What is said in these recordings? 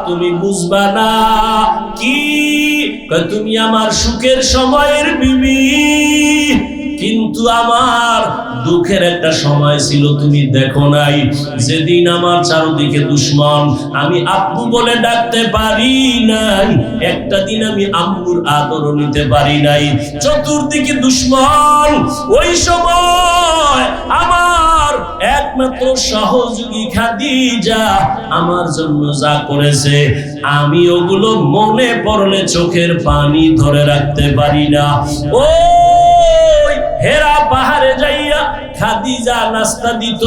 তুমি বুঝবা না। কি কয় তুমি আমার সুখের সময়ের বিবি, কিন্তু আমার দুঃখের একটা সময় ছিল তুমি দেখো নাই। যেদিন আমার চারদিকে দুশ্মন, আমি আব্বু বলে ডাকতে পারি নাই, একটা দিন আমি আম্মুর আদরও নিতে পারি নাই। চতুর্দিকে দুশ্মন, ওই সময় আমার একমাত্র সহযোগী খাদিজা আমার জন্য যা করেছে, আমি ওগুলো মনে পড়লে চোখের পানি ধরে রাখতে পারি না। ও হেরা পাহাড়ে যাইয়া খাদিজা নাস্তা দিত,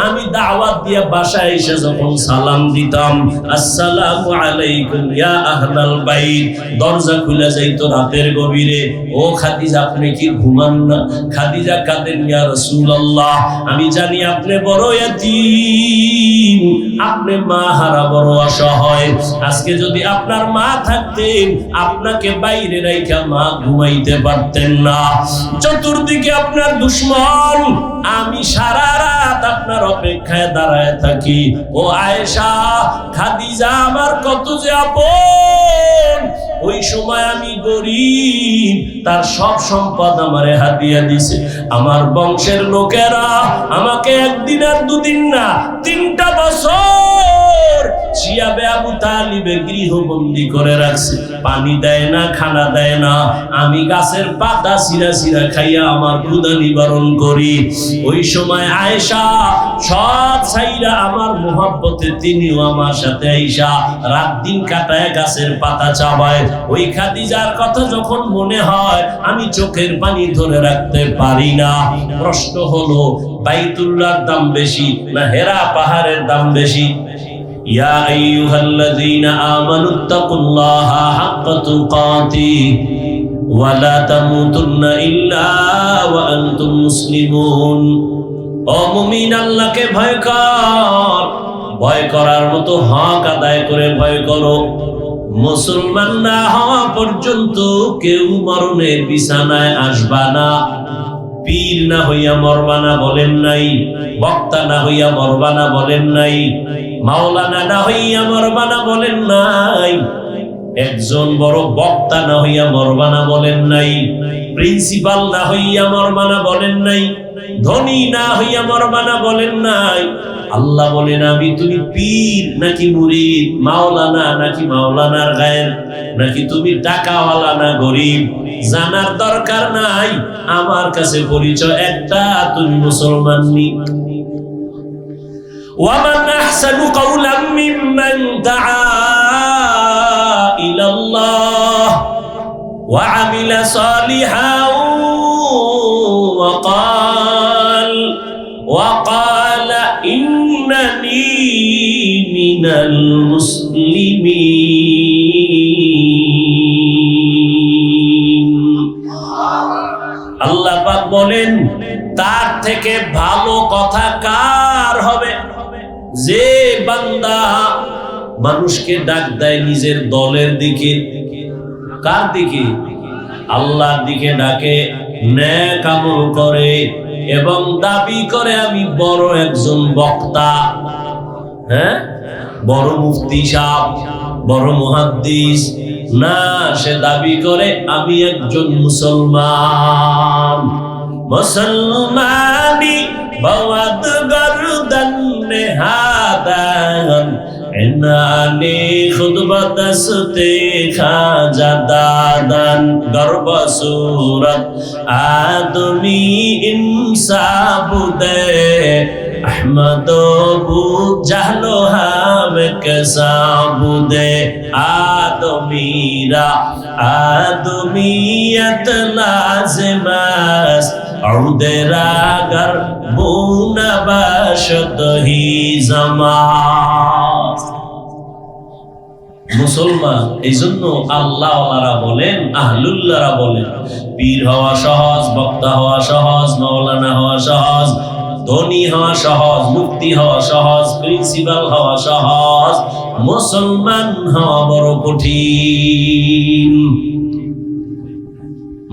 আমি দাওয়াত দিয়া বাসায় এসে যখন সালাম দিতাম, আসসালামু আলাইকুম ইয়া আহলাল বাইত, দরজা খুলে যাইতো রাতের গভীরে। ও খাদিজা আপনি কি ঘুমান না? খাদিজা কাঁদেন, ইয়া রাসূলুল্লাহ আমি জানি আপনি বড় ইয়াতীম, আপনি মা হারা বড় অসহায়। আজকে যদি আপনার মা থাকতেন, আপনাকে বাইরে রাইখা মা ঘুমাইতে পারতেন না। চতুর্দিকে আপনার দুশ্মন, আমি সারা রাত আপনার অপেক্ষায় দাঁড়ায় থাকি। ও আয়েশা, খাদিজা আমার কত যে আপন। ওই সময় আমি গরিব, তার সব সম্পদ আমারে হাদিয়া দিছে। আমার বংশের লোকেরা আমাকে একদিন আর দুদিন না, 3টা বছর শিয়াবে আবু তালিবে গৃহবন্দী করে রাখছে। পানি দেয় না, খানা দেয় না, আমি গাছের পাতা সিরা সিরা খাইয়া আমার ক্ষুধা নিবারণ করি। ওই সময় আয়েশা সব ছাইরা আমার মোহাব্বতে তিনিও আমার সাথে আয়েশা রাত দিন কাটায় গাছের পাতা চাবায়। ওই খাদিজার কথা যখন মনে হয়, আমি চোখের পানি ধরে রাখতে পারি না। প্রশ্ন হলো, বাইতুল্লাহর দাম বেশি না হেরা পাহাড়ের দাম বেশি? ইয়া আইয়ুহাল্লাযীনা আমানুত্তাকুল্লাহা হাক্কা তুকাতিহি ওয়া লা তামুতুন্না ইল্লা ওয়া আনতুম মুসলিমুন। ও মুমিন, আল্লাহকে ভয় কর, ভয় করার মতো হক আদায় করে ভয় করো। মুসলমান না হওয়া পর্যন্ত কেউ মরণের বিছানায় আসবা না। পীর না হইয়া মরবানা বলেন নাই, বক্তা না হইয়া মরবানা বলেন নাই, মাওলানা না হইয়া মরবানা বলেন নাই, একজন বড় বক্তা না হইয়া মরবানা বলেন নাই, প্রিন্সিপাল না হইয়া মরবানা বলেন নাই, ধনী না হইয়া মরবানা বলেন নাই। আল্লাহ বলেন, আমি তুমি পীর নাকি মুরিদ, মাওলানা নাকি মাওলানার গায়ের, নাকি তুমি টাকাওয়ালা না গরিব, জানার দরকার নাই। আমার কাছে পরিচয় একটা, তুমি মুসলমান নি। ওয়ামান আহসানু কাওলাম মিম্মান দাআ ইলাল্লাহ ওয়া আমিলা সালিহান ওয়া ক্বালা ইন্নানি মিনাল মুসলিমিন। আল্লাহ পাক বলেন, তার থেকে ভালো কথা কার হবে? যে বান্দা মানুষকে ডাক দেয় নিজের দলের দিকে। কার দিকে? আল্লাহর দিকে ডাকে, নেক আমল করে এবং দাবি করে আমি বড় একজন বক্তা, হ্যাঁ, বড় মুফতি সাহেব, বড় মুহাদ্দিস না, সে দাবি করে আমি একজন মুসলমান। মুসলমানি বাওয়াত গরদান নেহাদান এনানি খুদবাদস্তে খাজা দাদান গর্ব সুরত আদমি ইনসাবুদে احمد ابو جہل ہم کے سابودے آدمیرا آدمیت لازم است عود راگر بون باشد ہی زمان মুসলমান। এই জন্য আল্লাহওয়ালারা বলেন, আহলুল্লাহরা বলেন, পীর হওয়া সহজ, বক্তা হওয়া সহজ, মাওলানা হওয়া সহজ, ধনী হওয়া সহজ, মুফতি হওয়া সহজ, প্রিন্সিপাল হওয়া সহজ, মুসলমান হওয়া বড় কঠিন।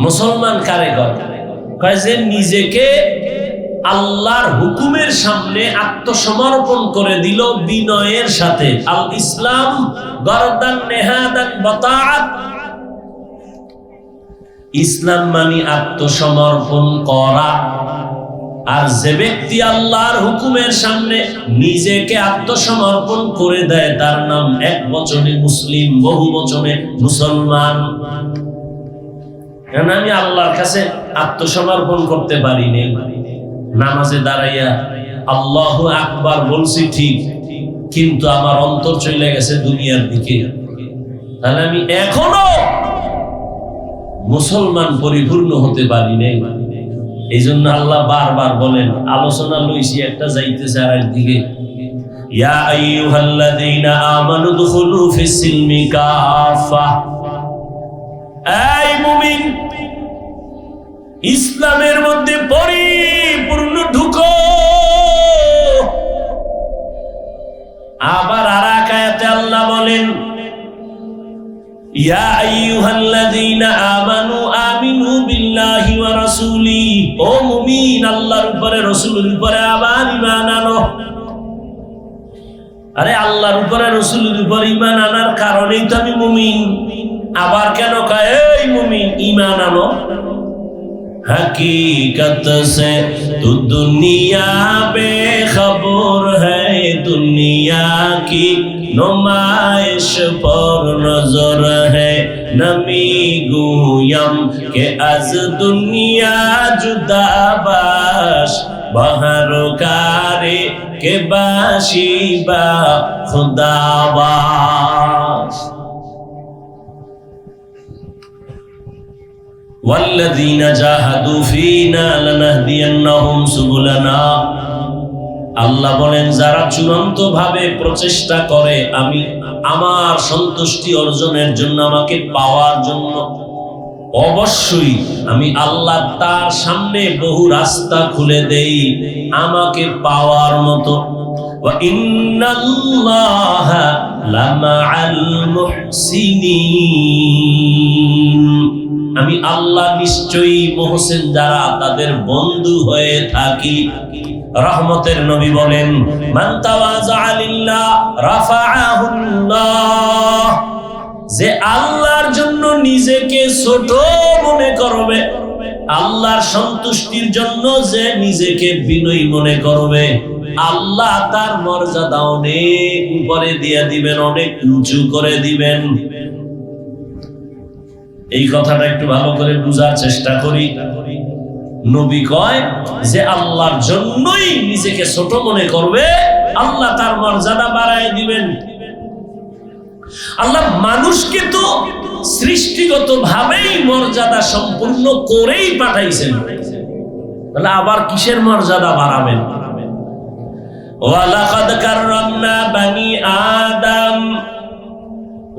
মুসলমান কারে কয়? যে নিজেকে আল্লাহর হুকুমের সামনে আত্মসমর্পণ করে দিল বিনয়ের সাথে। আল ইসলাম গরদান নেহাদান বাতাআত, ইসলাম মানে আত্মসমর্পণ করা। আর যে ব্যক্তি আল্লাহর হুকুমের সামনে নিজেকে আত্মসমর্পণ করে দেয় তার নাম এক বচনে মুসলিম, বহু বচনে মুসলমান। কারণ আমি আল্লাহর কাছে আত্মসমর্পণ করতে পারিনি, নামাজে দাঁড়াইয়া আল্লাহু আকবার বলছি ঠিক, কিন্তু আমার অন্তর চলে গেছে দুনিয়ার দিকে, তাহলে আমি এখনো মুসলমান পরিপূর্ণ হতে পারি নাই। এই জন্য আল্লাহ বারবার বলেন, আলোচনা লইছি একটা যাইতেছে আর একদিকে, ইয়া আইয়ুহাল্লাযীনা আমানু দুখুলু ফিস-সিলমি কাফা, এই মুমিন ইসলামের মধ্যে পরিপূর্ণ ঢুকো। আবার আর এক আয়াতে আল্লাহ বলেন, ইয়া আইয়ুহাল্লাযীনা আমানু আমিনু বিল্লাহি ওয়া রাসূলিহি, ও মুমিন আল্লাহর উপরে রাসূলের উপরে আবার ঈমান আনো। আরে আল্লাহর উপরে রাসূলের উপরে ঈমান আনার কারণেই তো আমি মুমিন। আবার কেন কয় এই মুমিন ঈমান আনো? हकीकत से तो दुनिया बेखबर है, दुनिया की नुमाइश पर नजर है। नमी गुयम के अज दुनिया जुदा बाश, बहर कारे के बाशिबा खुदाबाश। ওয়াল্লাযীনা জাহাদু ফীনা লানাহদিয়ান্নাহুম সুবুলানা, আল্লাহ বলেন যারা চূড়ান্ত ভাবে প্রচেষ্টা করে আমি আমার সন্তুষ্টি অর্জনের জন্য, আমাকে পাওয়ার জন্য, অবশ্যই আমি আল্লাহ তার সামনে বহু রাস্তা খুলে দেই আমাকে পাওয়ার মতো। ওয়া ইন্নাল্লাহা লামাআল মুহসিনিন, আমি আল্লাহ নিশ্চয়ই মুহসিন যারা তাদের বন্ধু হয়ে থাকি। রহমতের নবী বলেন, মান তাওয়াযা লিল্লাহ রাফাআহুল্লাহ, যে আল্লাহর জন্য নিজেকে ছোট মনে করবে, আল্লাহর সন্তুষ্টির জন্য যে নিজেকে বিনয়ী মনে করবে, আল্লাহ তার মর্যাদা অনেক উপরে দিয়ে দিবেন, অনেক উঁচু করে দিবেন। এই কথাটা একটু ভালো করে বুঝার চেষ্টা করি। নবী কয় যে আল্লাহর জন্যই নিজেকে ছোট মনে করবে, আল্লাহ তার মর্যাদা বাড়ায় দিবেন। আল্লাহ মানুষকে তো সৃষ্টিগত ভাবেই মর্যাদা সম্পূর্ণ করেই পাঠাইছেন, তাহলে আবার কিসের মর্যাদা বাড়াবেন? ওয়ালাকাদ কাররামনা বানি আদম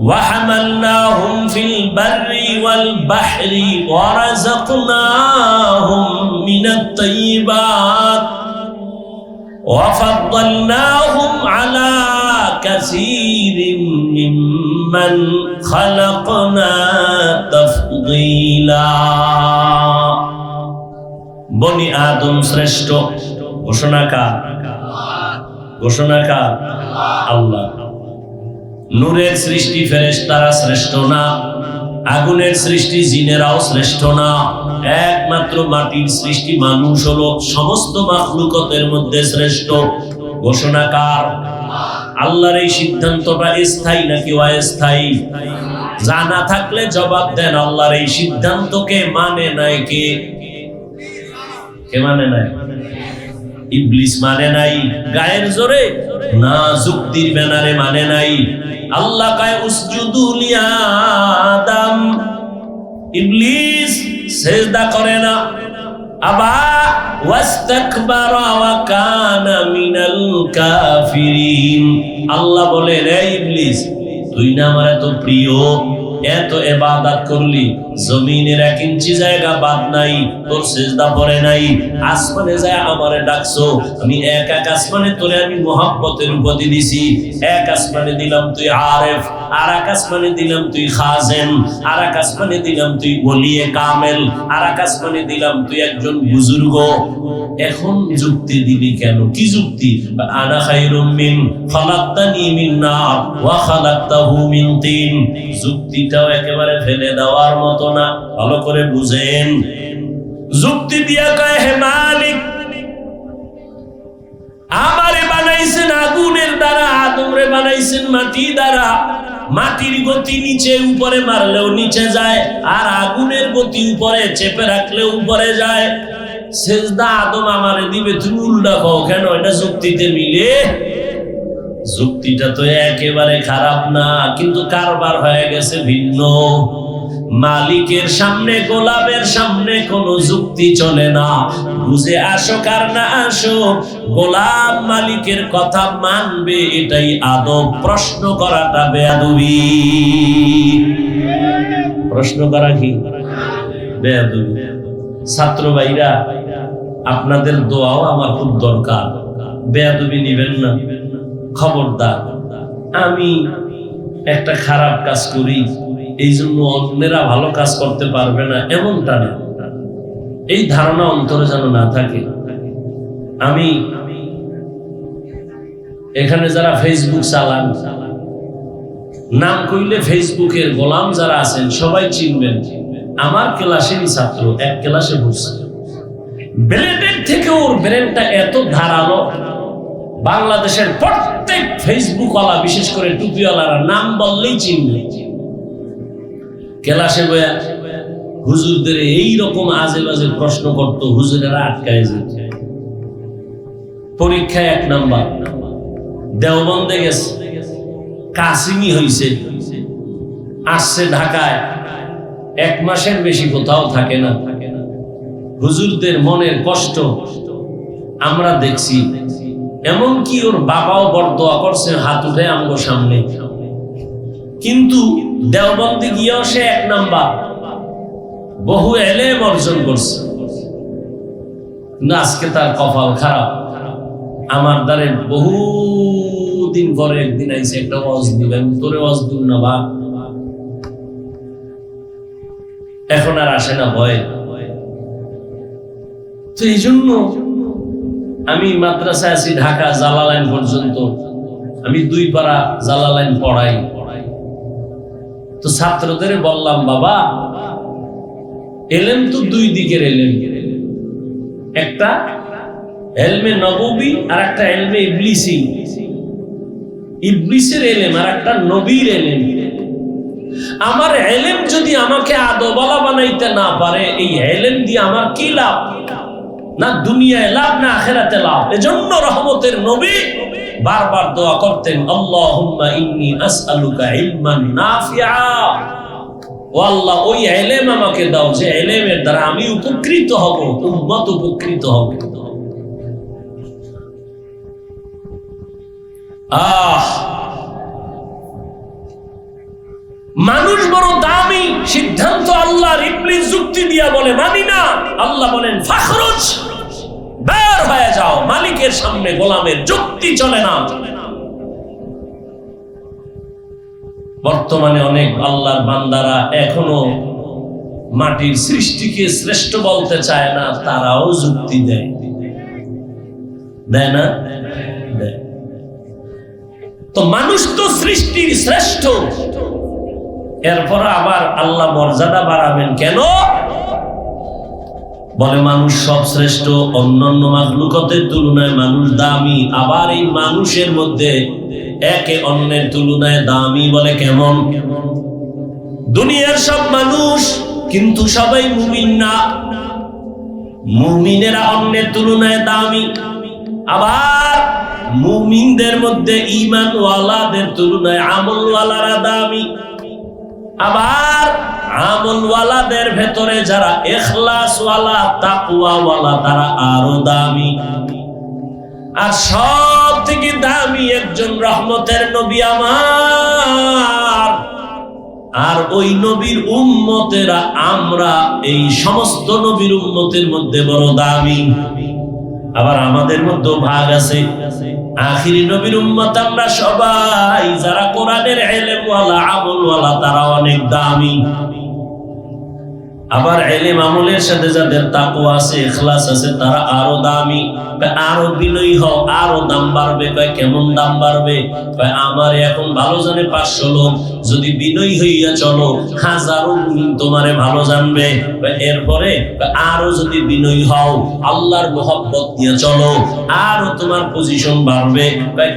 وحملناهم في البر والبحر ورزقناهم من الطيبات وفضلناهم على كثير ممن خلقنا تفضيلا। বনি আদম শ্রেষ্ঠ, ঘোষণা কার? ঘোষণা কার? আল্লাহ। নূরের সৃষ্টি ফেরেশতারা শ্রেষ্ঠ না, আগুনের সৃষ্টি জিনেরাও শ্রেষ্ঠ না, একমাত্র মাটির সৃষ্টি মানুষ হলো সমস্ত মাখলুকতের মধ্যে শ্রেষ্ঠ। ঘোষণা কার? আল্লাহর এই সিদ্ধান্তটা স্থায়ী নাকি অস্থায়ী? জানা থাকলে জবাব দেন, আল্লাহর এই সিদ্ধান্তকে মানে নাই কে? কে মানে নাই? ইবলিস মানে নাই গায়ের জোরে, না যুক্তির ব্যানারে মানে নাই। আল্লাহ কয় উসজুদু লিআদম, ইবলিস সিজদা করে না। আবা ওয়াস্তাকবারা ওয়া কানা মিনাল কাফিরিন, আল্লাহ বলে রে ইবলিস, তুই না আমার এত প্রিয়, এত ইবাদত করলি, জমিনের 1 ইঞ্চি জায়গা বাদ নাই, তোর সিজদা পড়ে নাই, আসমানে যায় আমারে ডাকছো, আমি এক আসমানে তোরে আমি মোহাব্বতের উপাধি দিছি। এক আসমানে দিলাম তুই আরেফ, আর এক আসমানে দিলাম তুই খাজেন, আর এক আসমানে দিলাম তুই ওলিয়ে কামেল, আর এক আসমানে দিলাম তুই একজন বুজুর্গ। এখন যুক্তি দিবি কেন? কি যুক্তি? আনা খায়রুম মিন খালাকতানি মিন নার ওয়া খালাকতাহু মিন তিন। যুক্তিটাও একেবারে ফেলে দেওয়ার মতো না, ভালো করে বুঝেন। যুক্তি দিয়া কয়, হে মালিক, আমারে বানাইছেন আগুনের দ্বারা, আদমরে বানাইছেন মাটি দ্বারা। মাটির গতি নিচে উপরে মারলেও নিচে যায়, আর আগুনের গতি উপরে চেপে রাখলেও উপরে যায়। সেজদা আদম আমারে দিবে, তুমি উল্টা কও কেন? এটা যুক্তিতে মিলে? যুক্তিটা তো একেবারে খারাপ না, কিন্তু কারবার হয়ে গেছে ভিন্ন। মালিকের সামনে, গোলামের সামনে কোনো যুক্তি চলে না। বুঝে আসো কার না আসো, গোলাম মালিকের কথা মানবে, এটাই আদব। প্রশ্ন করাটা বেয়াদবি। প্রশ্ন করা কি বেয়াদবি? ছাত্র ভাইরা, আপনাদের দোয়াও আমার খুব দরকার। বেয়াদবি নিবেন না, খবরদার। আমি একটা খারাপ কাজ করি, এই জন্য অন্যেরা ভালো কাজ করতে পারবে না, এমনটা না। এই ধারণা অন্তরে যেন না থাকে। আমি এখানে যারা ফেসবুক চালান, নাম কইলে ফেসবুকের গোলাম যারা আছেন সবাই চিনবেন। আমার ক্লাসেরই ছাত্র, এক ক্লাসে বসছে। ব্লেডের থেকে ওর ব্রেনটা এত ধারালো, বাংলাদেশের প্রত্যেক ফেসবুকওয়ালা, বিশেষ করে টুপিওয়ালারা নাম বললেই চিনবে। ক্লাসে বয়া হুজুরদের এইরকম আজে বাজে প্রশ্ন করত, হুজুরেরা আটকায় যেত। পরীক্ষায় 1 নাম্বার, দেওবন্দে গেছে, কাসিমি হইছে, আসছে ঢাকায়, 1 মাসের বেশি কোথাও থাকে না। হুজুরদের মনের কষ্ট আমরা দেখছি। এমনকি ওর বাবাও বড় দোয়া করছে, হাত উঠে আমগো সামনে। কিন্তু দেওবন্দে গিয়েও সে 1 নাম্বার, বহু এলেম অর্জন করছে। কিন্তু আজকে তার কপাল খারাপ। আমার দ্বারে বহু দিন পরে একদিন আইসে একটা ওয়াজ দিবেন, তোরে ওয়াজ দিন না বা, এখন আর আসে না ভয়। তো এই জন্য আমি মাদ্রাসায় আছি ঢাকা জালালাইন পর্যন্ত, আমি 2 পারা জালালাইন পড়াই। তো ছাত্রদের বললাম, বাবা, এলেম তো 2 দিকের এলেম, একটা এলমে নববী আর একটা এলমে ইবলিসি। ইবলিসের এলেম আর একটা নবীর এলেম। আমার এলেম যদি আমাকে আদওয়ালা বানাইতে না পারে, এই এলেম দিয়ে আমার কি লাভ? না দুনিয়ায় লাভ, না আখিরাতে লাভ। এজন্য রহমতের নবী বারবার দোয়া করতেন, আল্লাহুম্মা ইন্নী আসআলুকা ইলমান নাফিআ। ও আল্লাহ, ওই ইলম আমাকে দাও যে ইলমের দ্বারা আমি উপকৃত হব, উম্মত উপকৃত হবে। মানুষ বড় দামি, সিদ্ধান্ত আল্লাহর। ইবলিস যুক্তি দিয়া বলে মানি না। আল্লাহ বলেন ফাখরুজ, বের হয়ে যাও মালিকের সামনে। গোলামের যুক্তি চলে না। বর্তমানে অনেক আল্লাহর বান্দারা এখনো মাটির সৃষ্টিকে শ্রেষ্ঠ বলতে চায় না, তারাও যুক্তি দেয়, দেয় না? দেয়। তো মানুষ তো সৃষ্টির শ্রেষ্ঠ, এরপর আবার আল্লাহ মর্যাদা বাড়াবেন কেন? বলে মানুষ সব শ্রেষ্ঠ, অন্যান্য মাখলুকাতের তুলনায় মানুষ দামি। আবার এই মানুষের মধ্যে একে অন্যের তুলনায় দামি বলে কেমন? দুনিয়ার সব মানুষ কিন্তু সবাই মুমিন না। মুমিনেরা অন্যের তুলনায় দামি। আবার মুমিনদের মধ্যে ঈমানওয়ালাদের তুলনায় আমলওয়ালারা দামি। আবার আমলওয়ালাদের ভেতরে যারা ইখলাসওয়ালা, তাকওয়াওয়ালা, তারা আরো দামি। আর সব থেকে দামি একজন রহমতের নবী আমার। আর ওই নবীর উম্মতেরা আমরা এই সমস্ত নবীর উম্মতের মধ্যে বড় দামি। আবার আমাদের মধ্যে ভাগ আছে। আখিরি নবীর উম্মত আমরা সবাই, যারা কোরআনের ইলমওয়ালা, আমলওয়ালা, তারা অনেক দামি। আবার ইলম আমলের সাথে যাদের তাকওয়া আছে, ইখলাস আছে, তারা আরো দামি। আরো বিনয়ী হও, আরো দাম বাড়বে। কেমন দাম বাড়বে? আমার এখন ভালো জানে 500 লোক, যদি বিনয়ী হইয়া চলো হাজারো মুমিন তোমারে ভালো জানবে। এরপরে আরো যদি বিনয়ী হও, আল্লাহর মহব্বত নিয়ে চলো, আরো তোমার পজিশন বাড়বে।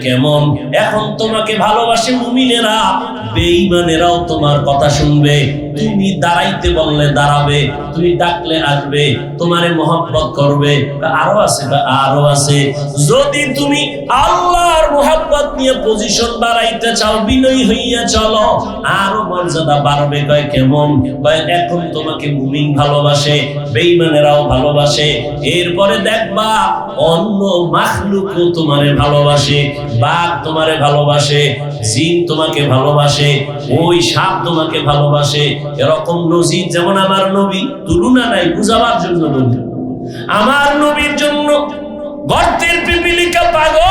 কেমন? এখন তোমাকে ভালোবাসে মুমিনেরা, বেঈমানেরাও তোমার কথা শুনবে। তুমি দাঁড়াইতে বললে দাঁড়াবে, তুমি ডাকলে আসবে, তোমারে মহব্বত করবে। আরো আছে, আরো আছে। যদি তুমি আল্লাহর মহব্বত নিয়ে পজিশন বাড়াইতে চাও, বিনয়ী হইয়া চলো, আরো মর্যাদা বাড়বে। কেমন? এখন তোমাকে মুমিন ভালোবাসে, বেঈমানেরাও ভালোবাসে। এরপরে দেখবা অন্য মাখলুকও তোমারে ভালোবাসে, বাঘ তোমারে ভালোবাসে, জিন তোমাকে ভালোবাসে, ওই সাপ তোমাকে ভালোবাসে। এরকম নজির যেমন আমার নবী, তুলনা নাই, বুঝাবার জন্য বলি। আমার নবীর জন্য গর্তের পিপিলিকা পাগল,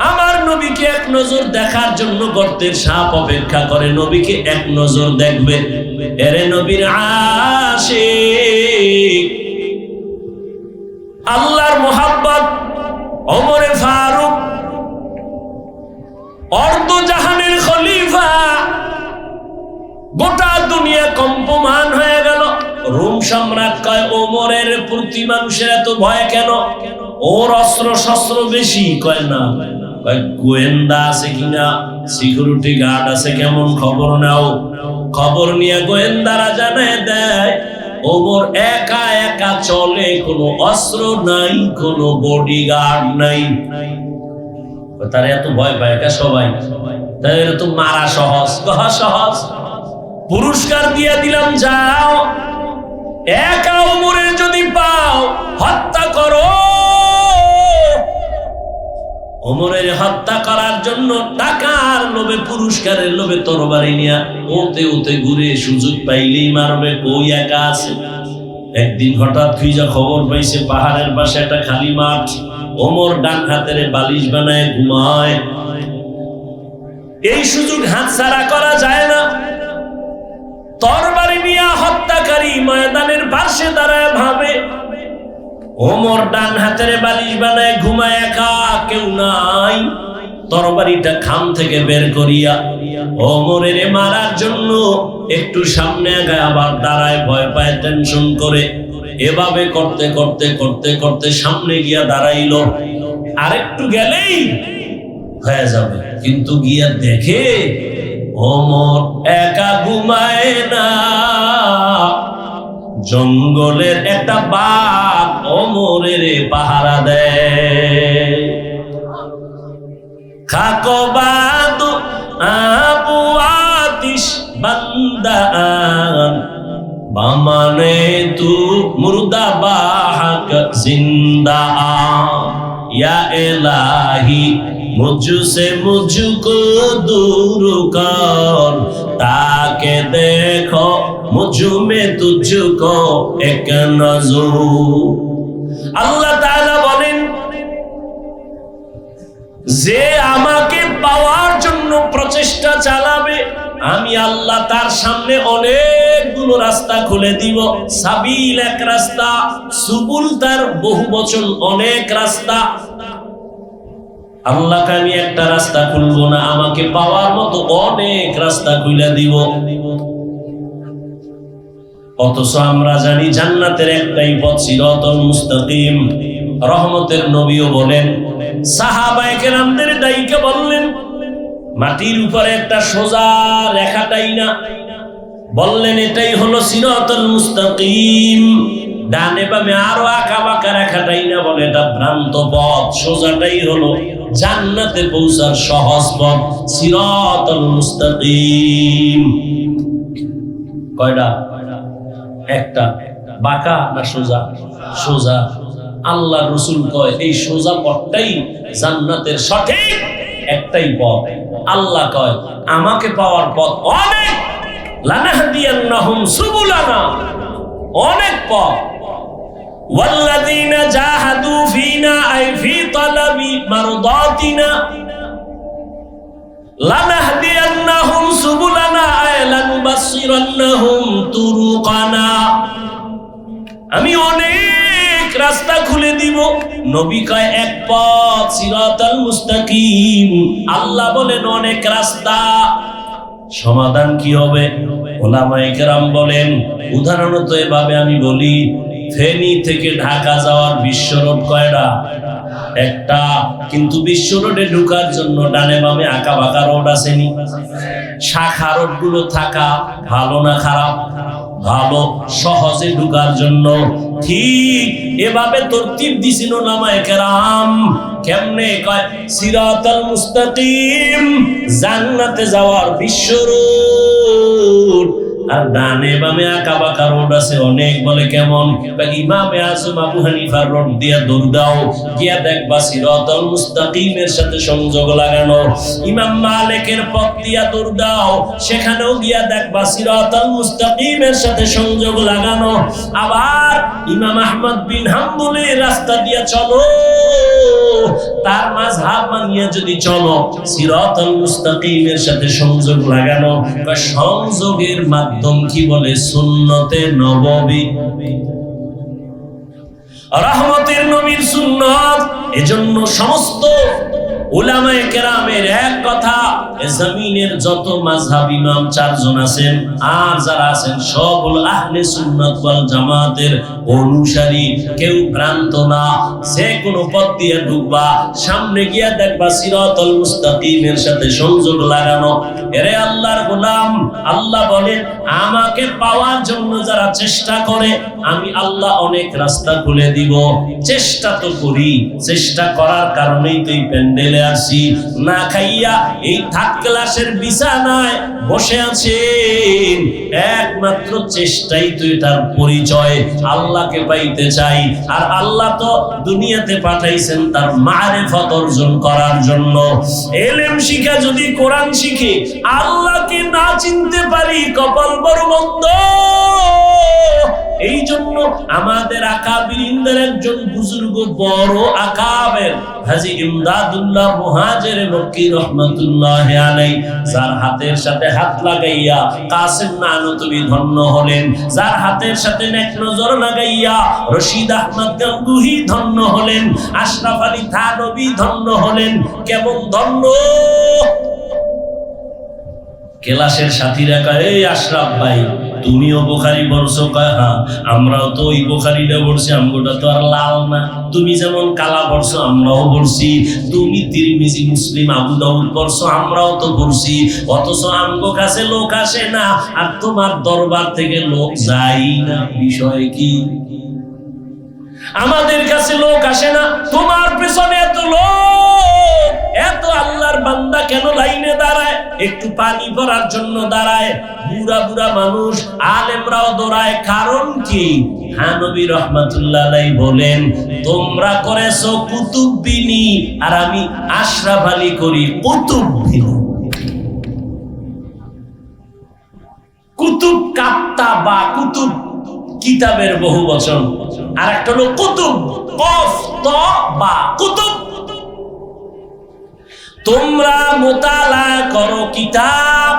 আমার নবীকে এক নজর দেখার জন্য গর্তের সাপ অপেক্ষা করে, নবীকে এক নজর দেখবে। এরে নবীর আশিক, আল্লাহর মোহাব্বত, ওমরে ফারুক অর্ধ জাহানের খলিফা, গোটা দুনিয়া কম্পমান হয়ে গেল। রোম সম্রাট কয়, ওমরের প্রতি মানুষের এত ভয় কেন? ওর অস্ত্র শস্ত্র বেশি? কয় না। কয় গোয়েন্দা আছে কিনা, সিকিউরিটি গার্ড আছে, কেমন খবর নাও? খবর নিয়ে গোয়েন্দারা জানায় দেয় ওমর একা একা চলে, কোনো অস্ত্র নাই, কোনো বডিগার্ড নাই। তারা এত ভয় পায় কা সবাই? তাহলে তো মারা সহজ। সহজ, পুরস্কার দিয়ে দিলাম, যাও একা ওমরের যদি পাও হত্যা করো। ওমরের হত্যা করার জন্য টাকার লোভে, পুরস্কারের লোভে তরবারি নিয়ে ওতে ওতে ঘুরে, সুযোগ পাইলেই মারবে। কই একা আছে? একদিন হঠাৎ খুঁজা খবর পাইছে পাহাড়ের পাশে একটা খালি মাঠ, ওমর ডান হাতের বালিশ বানায় ঘুমায়। এই সুযোগ হাতছাড়া করা যায় না। তরবারি নিয়ে হত্যাকারী ময়দানের পাশে দাঁড়ায় ভাবে, ওমর ডান হাতের বালিশ বানায় ঘুমায়, একা, কেউ নাই। তরবারিটা খাম থেকে বের করিয়া ওমরের মারার জন্য একটু সামনে আগায়, আবার দাঁড়ায়, ভয় পায়, টেনশন করে। এভাবে করতে করতে করতে করতে সামনে গিয়া দাঁড়াইলো। আরেকটু গেলেই হয়ে যাবে, কিন্তু গিয়া দেখে ওমর একা ঘুমায় না, জঙ্গলের একটা বাঘ ওমরের পাহারা দেয়। খাকবাদু আবু আতিশ বান্দান, বামানে তু মুর্দা বাহক জিন্দা, या इलाही मुझसे मुझको दूर कर, ताके देखो मुझ में तुझको एक नजर। আল্লাহ তাআলা বলেন, যে আমাকে পাওয়ার জন্য প্রচেষ্টা চালাবে, আমি আল্লাহ তার সামনে অনেকগুলো রাস্তা খুলে দিব। সাবিল এক রাস্তা, সুবুল তার বহু বচন, অনেক রাস্তা। আল্লাহকে আমি একটা রাস্তা খুলবো না, আমাকে পাওয়ার মতো অনেক রাস্তা খুলে দিব। অথচ আমরা জানি জান্নাতের একটাই পথ, সিরাতুল মুস্তাকিম। রহমতের নবীও বলেন, সাহাবায়ে কেরামদের ডাইকে বললেন, মাটির উপরে একটা সোজা রেখাটাই না, বললেন এটাই হলো সিরাতুল মুস্তাকিম। ডানে বামে আরো আঁকা বাঁকা রেখাটাই না, বলে এটা ভ্রান্ত পথ, সোজাটাই হলো জান্নাতে পৌঁছার সহজ পথ, সিরাতুল মুস্তাকিম। কয়টা? একটা। বাঁকা না সোজা? সোজা। আল্লাহ রাসূল কয় এই সোজা পথটাই জান্নাতের সঠিক একটাই পথ। আল্লাহ কয় আমাকে পাওয়ার পথ অনেক, লানাহদিয়ান্নাহুম সুবুলানা, অনেক পথ। ওয়াল্লাযীনা জাহাদু ফীনা আই ফী তালাবি মারদাতিনা লানাহদিয়ান্নাহুম লাহাদিয়ান্নাহুম সুবুলানা আয় লানুবাসসিরান্নাহুম তুরুকানা, আমি অনেক রাস্তা খুলে দিব। নবী কয় এক পথ, সিরাতাল মুস্তাকিম। আল্লাহ বলেন অনেক রাস্তা। সমাধান কি হবে? ওলামায়ে কেরাম বলেন, উদাহরণত এভাবে আমি বলি, ফেনী থেকে ঢাকা যাওয়ার বিশ্ব রোড কয়টা? একটা। কিন্তু বিশ্ব রোডে ঢোকার জন্য ডানে বামে আঁকা বাঁকা রোড আসেনি? শাখা রোড গুলো থাকা ভালো না খারাপ? ভালো, সহজে ঢোকার জন্য। ঠিক এভাবে তরতিব দিছিল ওলামায়ে কেরাম। কেমনে? কয় সিরাতাল মুস্তাকিম, জান্নাতে যাওয়ার বিশ্ব রোড, আর ডানে বামে আঁকা বাঁকা রোড আছে অনেক। বলে কেমন? ইমামে আযম আবু হানিফার রোড দিয়া দৌড় দাও, গিয়া দেখবা সিরাতাল মুস্তাকিমের সাথে সংযোগ লাগানো। ইমাম মালিকের পথ দিয়া দৌড় দাও, সেখানেও গিয়া দেখবা সিরাতাল মুস্তাকিমের সাথে সংযোগ লাগানো। আবার ইমাম আহমদ বিন হাম্বলের রাস্তা দিয়া চলো, তার মাযহাব মানিয়ে যদি চলো, সিরাতাল মুস্তাকিমের সাথে সংযোগ লাগানো। বা সংযোগের মাধ্যম কি বলে? সুন্নতে নববী, রহমতের নবীর সুন্নত। এজন্য সমস্ত উলামায়ে কেরামের এক কথা, জমিনের যত মাযহাব ইমাম 4 জন আছেন আর যারা আছেন সব হলো আহলে সুন্নাত ওয়াল জামাতের অনুসারী। কেউ ভ্রান্ত না। যে কোনো পথ দিয়ে ঢুকবা, সামনে গিয়া দেখবা সিরাতাল মুস্তাকিমের সাথে সংযোগ লাগানো। এরে আল্লাহর গোলাম, আল্লাহ বলেন আমাকে পাওয়ার জন্য যারা চেষ্টা করে, আমি আল্লাহ অনেক রাস্তা খুলে দিব। চেষ্টা তো করি, চেষ্টা করার কারণেই তো এই প্যান্ডেলে আসি। না খাইয়া এই থার্ড ক্লাসের বিছানায় বসে আছেন, একমাত্র চেষ্টাই তো এটার পরিচয়। আল্লাহকে পাইতে চাই, আর আল্লাহ তো দুনিয়াতে পাঠাইছেন তার মারিফত অর্জন করার জন্য। ইলম শিখা যদি কোরআন শিখে আল্লাহকে না চিনতে পারি, কপাল বড় মন্দ। এই জন্য আমাদের আকাবিরিনদের একজন বুজুর্গ, বড় আকাবের হাজী ইমদাদুল্লাহ মুহাজির মক্কি রাহমাতুল্লাহি আলাইহি, যার হাতের সাথে হাত লাগাইয়া কাসিম নানতুবি ধন্য হলেন, যার হাতের সাথে নেক নজর লাগাইয়া রশিদ আহমদ গঙ্গুহি ধন্য হলেন, আশরাফ আলী থানবী ধন্য হলেন। কেমন ধন্য! ক্লাসের সাথীরা কয়, এই আশরাফ ভাই তুমিও বুখারী পড়ছো? কয় হ্যাঁ, আমরাও তো ওই বুখারীটা পড়ছি, আমগোটা তো আর লাল না। তুমি যেমন কালা পড়ছো আমরাও পড়ছি, তুমি তিরমিজি মুসলিম আবু দাউদ পড়ছো আমরাও তো পড়ছি, অথচ আমগো কাছে লোক আসে না, আর তোমার দরবার থেকে লোক যায় না। বিষয় কি? আমাদের কাছে লোক আসে না, তোমার পেছনে এত লোক, এত আল্লাহর বান্দা কেন লাইনে দাঁড়ায়? একটু পানি ভরার জন্য দাঁড়ায়, বুড়া বুড়া মানুষ আলেমরাও দৌড়ায়। কারণ কি? থানবী রাহমাতুল্লাহ আলাইহি বলেন, তোমরা করেছো কুতুববিনী, আর আমি আশরাফ আলী করি কুতুববিনী। কুতুব কাত্তা বা কুতুব কিতাবের বহু বচন, আর একটা হলো কুতুব, কফ ত বা কুতুব। তোমরা মোতালা করো কিতাব,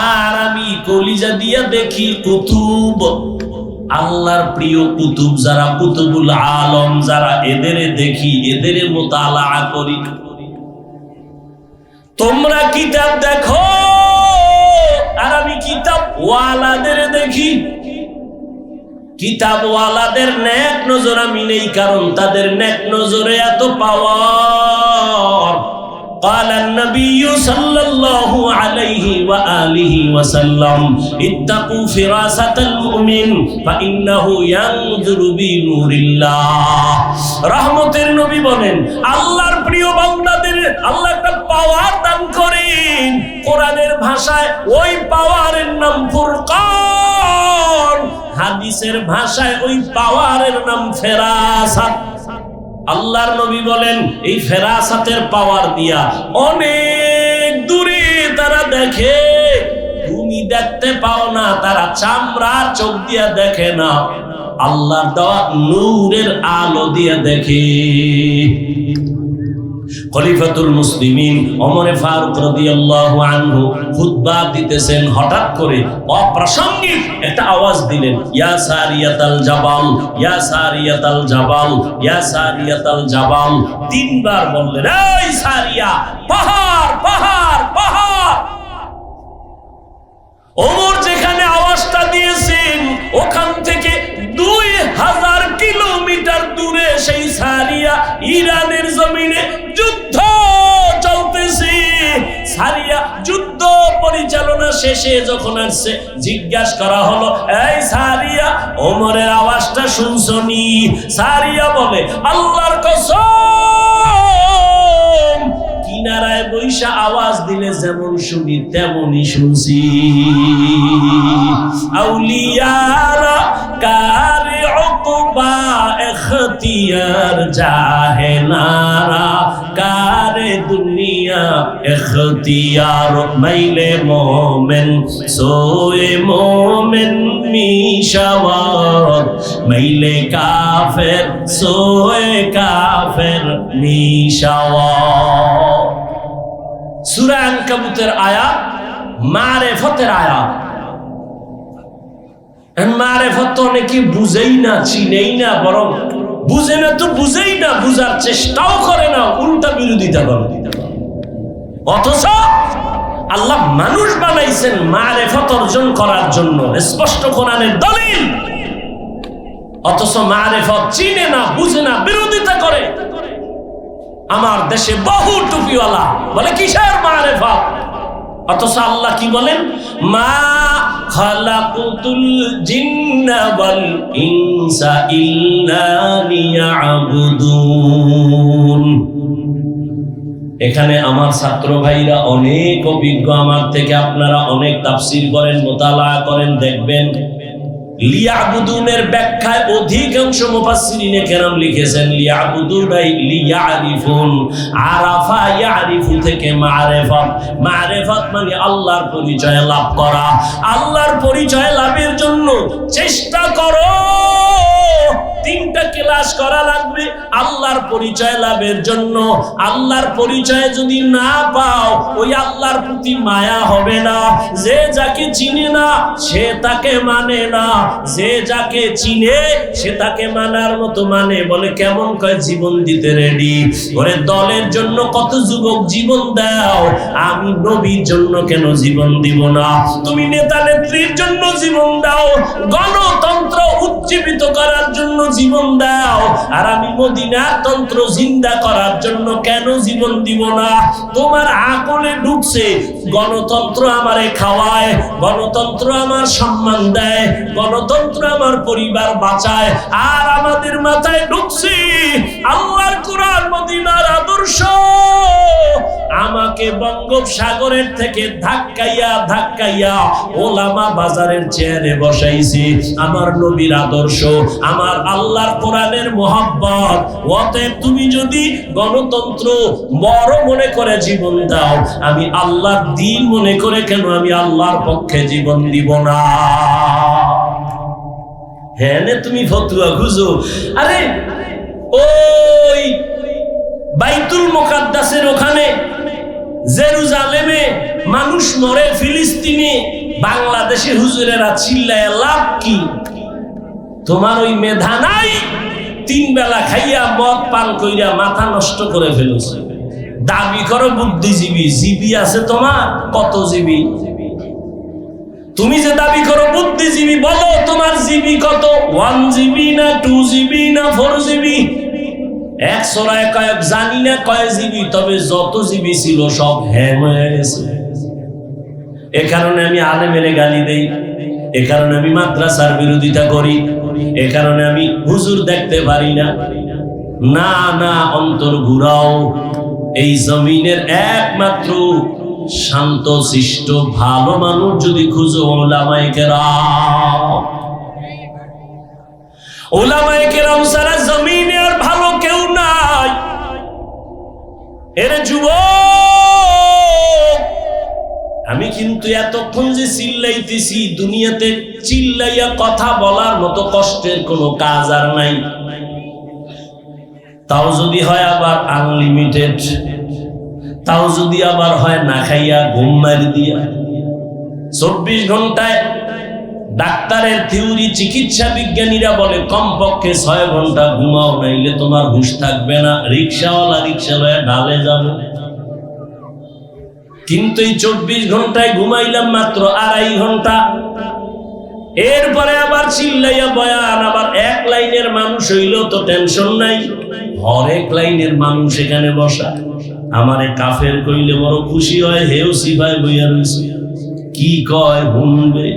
আর আমি কলিজা দিয়া দেখি কুতুব। আল্লাহর প্রিয় কুতুব যারা, কুতুবুল আলম যারা, এদের দেখি, এদের মোতালা করি। তোমরা কিতাব দেখো, আর আমি কিতাব ওয়ালাদের দেখি। কিতাবওয়ালাদের নেক নজর আমি নেই, কারণ তাদের নেক নজরে এত পাওয়ার। قال النبي صلى الله عليه وآله وسلم اتقوا فراسة المؤمن فإنه ينظر بنور الله। রহমতের নবী বলেন, আল্লাহর প্রিয় বান্দাদের আল্লাহ একটা পাওয়ার দান করেন। কোরআনের ভাষায় ওই পাওয়ারের নাম ফুরকান, হাদিসের ভাষায় ওই পাওয়ারের নাম ফেরাসাত। আল্লাহর নবী বলেন, এই ফেরাসাতের পাওয়ার দিয়া অনেক দূরে তারা দেখে। তুমি দেখতে পাও না, তারা চামড়ার চোখ দিয়া দেখে না, আল্লাহর দেওয়া নূরের আলো দিয়া দেখে। খলিফাতুল মুসলিমিন ওমর ফারুক রাদিয়াল্লাহু আনহু খুতবা দিতেছেন, হঠাৎ করে অপ্রাসঙ্গিক একটা আওয়াজ দিলেন, ইয়া সারিয়াতাল জাবাল, ইয়া সারিয়াতাল জাবাল, ইয়া সারিয়াতাল জাবাল। তিনবার বললেন, এই সারিয়া, পাহাড় পাহাড় পাহাড়। ওমর যেখানে আওয়াজটা দিয়েছেন ওখান থেকে 2000 কিলোমিটার দূরে সেই সারিয়া ইরানের জমিনে যুদ্ধ চলতেছে। সারিয়া যুদ্ধ পরিচালনা শেষে যখন আসছে, জিজ্ঞাসা করা হলো, এই সারিয়া, ওমরের আওয়াজটা শুনছনি? সারিয়া বলে, আল্লাহর কসম, কিনারায় বৈশা আওয়াজ দিলে যেমন শুনি তেমনই শুনছি। আউলিয়ারা কারে উকবা ইখতিয়ার জাহে নারা, কারে দুনিয়া ইখতিয়ার মাইলে মোমেন সোয়ে মোমেন মিশাওয়াত, মাইলে কাফের সোয়ে কাফের মিশাওয়াত। সূরা আনকাবুতের আয়াত, মারিফতের আয়াত। মারিফত তো অনেকে বুঝেই না, চিনেই না, বরং বুঝে না তো বুঝেই না, বুঝার চেষ্টাও করে না, উল্টা বিরোধিতা করে। অথচ আল্লাহ মানুষ বানাইছেন মারিফত অর্জন করার জন্য, স্পষ্ট কোরআনের দলিল। অথচ মারিফত চিনে না, বুঝে না, বিরোধিতা করে। আমার দেশে বহু টুপিওয়ালা বলে কিসের মারিফত, অথচ আল্লাহ কি বলেন, মা খালাকুতুল জিন্না ওয়াল ইনসা ইল্লা লিয়াবুদুন। এখানে আমার ছাত্র ভাইরা অনেক অভিজ্ঞ, আমার থেকে আপনারা অনেক তাফসীর করেন, মুতালা করেন, দেখবেন লিয়াবুদুনের ব্যাখ্যায় অধিকাংশ মুফাসসিরিনে কেরাম লিখেছেন লিয়াবুদু বাই লিয়ারিফুন। আরাফা ইয়ারিফু থেকে মারিফাত, মারিফাত মানে আল্লাহর পরিচয় লাভ করা। আল্লাহর পরিচয় লাভের জন্য চেষ্টা করো। 3টা ক্লাস করা লাগবে আল্লাহর পরিচয় লাভের জন্য। আল্লাহর পরিচয় যদি না পাও, ওই আল্লাহর প্রতি মায়া হবে না। যে যাকে চিনে না সে তাকে মানে না, যে যাকে চিনে সে তাকে মানার মতো মানে। বলে কেমন? কয় জীবন দিতে রেডি। ওরে দলের জন্য কত যুবক জীবন দাও, আমি নবীর জন্য কেন জীবন দিব না? তুমি নেতা নেত্রীর জন্য জীবন দাও, গণতন্ত্র উজ্জীবিত করার জন্য জীবন দাও, আর আমি মদিনার তন্ত্র জিন্দা করার জন্য কেন জীবন দিব না? তোমার আকলে ঢুকছে গণতন্ত্র আমারে খাওয়ায়, গণতন্ত্র আমার সম্মান দেয়, গণতন্ত্র আমার পরিবার বাঁচায়, আর আমাদের মাথায় ঢুকছে আল্লাহর কোরআন মদিনার আদর্শ। আমাকে বঙ্গোপসাগরের থেকে ধাক্কাইয়া ধাক্কাইয়া ওলামা বাজারের চেয়ারে বসাইছে। আমার নবীর আদর্শ, আমার আল্লাহর কোরআনের মোহাব্বত। অতএব তুমি যদি গণতন্ত্র বড় মনে করে জীবন দাও, আমি আল্লাহর দ্বীন মনে করে কেন আমি আল্লাহর পক্ষে জীবন দিব না? হ্যাঁ, তুমি ফতুয়া খুঁজো। আরে ওই বাইতুল মুকাদ্দাসের ওখানে, জেরুজালেমে মানুষ মরে, ফিলিস্তিনে বাংলাদেশে হুজুরেরা চিল্লায় লাভ কি? তোমার ওই মেধা নাই? 3 বেলা খাইয়া মদ পান কইরা মাথা নষ্ট করে ফেলেছে। দাবি করো বুদ্ধিজীবী, জিবি আছে তোমার? কত জিবি? তুমি যে দাবি করো বুদ্ধিজীবী, বলো তোমার জিবি কত? 1 জিবি না 2 জিবি না 4 জিবি? 100 কয়েক জানি না কয় জিবি, তবে যত জিবি ছিল সব হ্যাং হয়ে গেছে। এ কারণে আমি আলেমের গালি দেই, এ কারণে আমি মাদ্রাসার বিরোধিতা করি, এ কারণে আমি হুজুর দেখতে পারি না। না না, অন্তর ঘুরাও। এই জমিনের একমাত্র শান্ত শিষ্ট ভালো মানুষ যদি খুঁজো, ওলামায়ে কেরাম। ওলামায়ে কেরাম সারা জমিনে আর ভালো কেউ নাই। এর যুবক, আমি কিন্তু এতক্ষণ যে চিল্লাইতেছি, দুনিয়াতে চিল্লাইয়া কথা বলার মতো কষ্টের কোনো কাজ আর নাই। তাও যদি হয় আবার আনলিমিটেড, তাও যদি আবার হয় না খাইয়া ঘুম মারি দিয়া। 24 ঘন্টায় ডাক্তারের থিওরি, চিকিৎসা বিজ্ঞানীরা বলে কমপক্ষে 6 ঘন্টা ঘুমাও, নাইলে তোমার হুঁশ থাকবে না, রিক্সাওয়ালা রিক্সা লয়ে ঢালে যাবে। কিন্তু এই 24 ঘন্টায় ঘুমাইলাম মাত্র 2.5 ঘন্টা। এরপরে আবার চিল্লাইয়া বয়ান, আবার এক লাইনের মানুষ হইলেও তো টেনশন নাই, হরেক লাইনের মানুষ এখানে বসা। আমারে কাফের কইলে বড় খুশি হয়, হেউ সিভাই বইয়া রইছে, কি কয় শুনবে।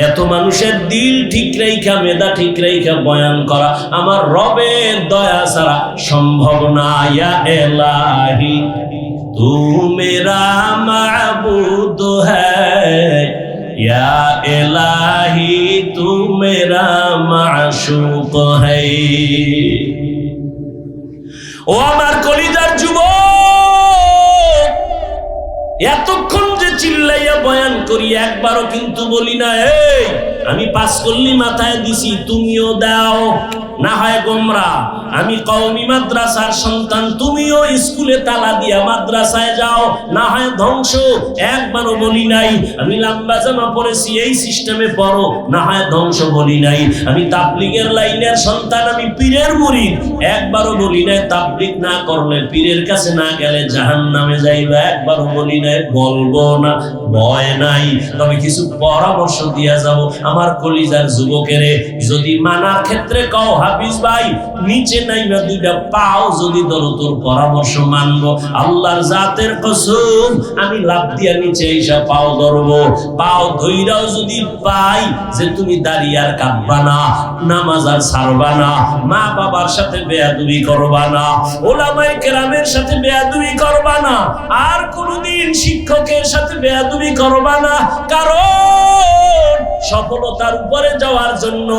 এত মানুষের দিল ঠিক রাইখা, মেধা ঠিক রাইখা বয়ান করা আমার রবের দয়া ছাড়া সম্ভব না। ইয়া এলাহি তু মেরা মাবুদ হ্যায়, ইয়া এলাহি তু মেরা মাশুক হ্যায়। ও আমার কলিজার যুবক, এতক্ষণ যে চিল্লাইয়া বয়ান করি একবারও কিন্তু বলি না এই আমি 5 কল্লি মাথায় দিছি, তুমিও দাও। না হয় গোমরা, আমি কওমি মাদ্রাসার সন্তান, তুমিও স্কুলে তালা দিয়া মাদ্রাসায় যাও, না হয় ধ্বংস। একবারও বলি নাই আমি লম্বা জামা পরেছি এই সিস্টেমে পড়ো, না হয় ধ্বংস বলি নাই। আমি তাবলিগের লাইনের সন্তান, আমি পীরের মুরিদ, একবারও বলি নাই তাবলিগ না করলে, পীরের কাছে না গেলে জাহান্নামে যাইবা, একবারও বলি নাই, বলবো না, ভয় নাই। তবে কিছু পরামর্শ দিয়া যাব আমার কলিজার যুবকেরে। যদি মানার ক্ষেত্রে কও হাফিজ ভাই নিচে নাইবা 2টা পাও যদি ধরো, তোর পরামর্শ মানবো। আল্লাহর জাতের কসম আমি লাফ দিয়া নিচে এসে পাও ধরবো। পাও ধইরাও যদি পাই যে তুমি দাঁড়িয়ে আর কাঁদবা না, নামাজ আর ছাড়বা না, মা বাবার সাথে বেয়াদবি করবা না, ওলামায়ে কেরামের সাথে বেয়াদবি করবা না, আর কোনদিন শিক্ষকের সাথে বেয়াদবি করবা না। কারণ সফলতার উপরে যাওয়ার জন্য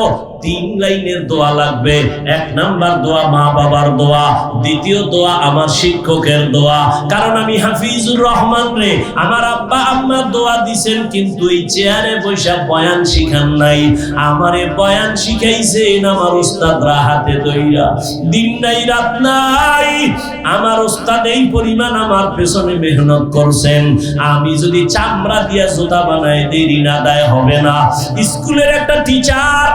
3 লাইনের দোয়া লাগবে। 1 নাম্বার দোয়া মা বাবার দোয়া, দ্বিতীয় দোয়া আমার শিক্ষকের দোয়া। কারণ আমি হাফিজুর রহমান রে আমার আব্বা আম্মা দোয়া দিছেন, কিন্তু এই চেয়ারে বসে বয়ান শিখান নাই। আমারে বয়ান শিখাইছেন আমার উস্তাদরা হাতে ধইরা, দিন নাই রাত নাই। আমার উস্তাদ এই পরিমাণ আমার পেছনে মেহনত করছেন, আমি যদি চামড়া দিয়া জুতা বানাই দেই ঋণ আদায় হবে না। স্কুলের একটা টিচার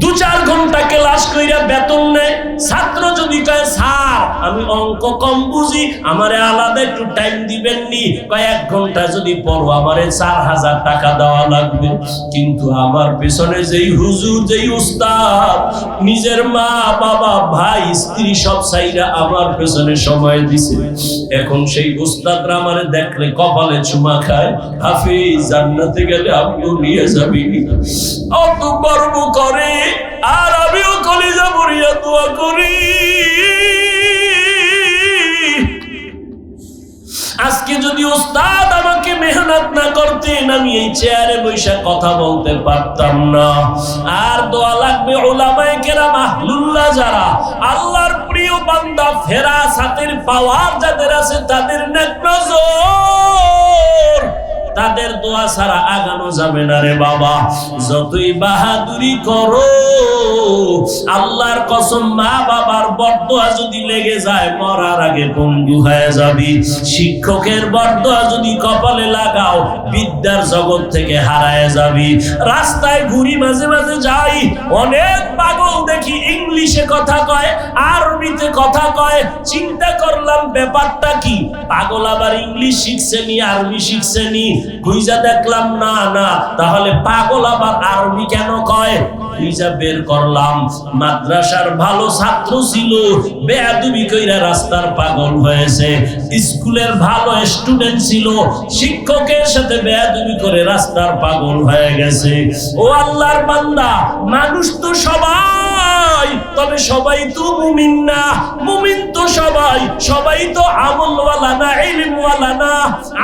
2-4 ঘন্টা ক্লাস কইরা বেতন নেয়, ছাত্র যদি কয় স্যার আমি অঙ্ক কম বুঝি, আমারে আলাদা একটু টাইম দিবেন নি, কয় 1 ঘন্টা যদি পড়ো আমারে 4000 টাকা দেওয়া লাগবে। কিন্তু আমার পেছনে যেই হুজুর, যেই উস্তাদ নিজের মা বাবা ভাই স্ত্রী সব চাইরা আমার পেছনে সময় দিছে, এখন সেই উস্তাদরা আমারে দেখলে কপালে চুমা খায়, হাফিজ জান্নাতে গেলে আপনিও নিয়ে যাবি, অত গর্ব করে। আর আমিও কলিজা ভরিয়া দোয়া করি। আজকে যদি ওস্তাদ আমাকে মেহনত না করতেন, আমি এই চেয়ারে বসে কথা বলতে পারতাম না। আর দোয়া লাগবে উলামায়ে কেরাম আহলুল্লাহ, যারা আল্লাহর প্রিয় বান্দা, ফেরাসাতের পাওয়ার যাদের আছে, তাদের নেক নজর, তাদের দোয়া ছাড়া আগানো যাবে না রে বাবা। যতই বাহাদুরি করো, আল্লাহর কসম মা বাবার বরদোয়া যদি লেগে যায় মরার আগে পঙ্গু হয়ে যাবি। শিক্ষকের বরদোয়া যদি কপালে লাগাও বিদ্যার জগৎ থেকে হারায় যাবি। রাস্তায় ঘুরি, মাঝে মাঝে যাই, অনেক পাগল দেখি ইংলিশে কথা কয়, আরবিতে কথা কয়। চিন্তা করলাম ব্যাপারটা কি, পাগল আবার ইংলিশ শিখছে নি, আরবি শিখছে নি। খুঁজা দেখলাম না না, তাহলে পাগল আবার আরবি কেন কয়? খুঁজা বের করলাম মাদ্রাসার ভালো ছাত্র ছিল, বেয়াদবি কইরা রাস্তার পাগল হয়েছে। স্কুলের ভালো স্টুডেন্ট ছিল, শিক্ষকের সাথে বেয়াদবি করে রাস্তার পাগল হয়ে গেছে। ও আল্লাহর বান্দা, মানুষ তো সবাই, তবে সবাই তো মুমিন না। মুমিন তো সবাই, সবাই তো আমলওয়ালা না, ইলমওয়ালা না।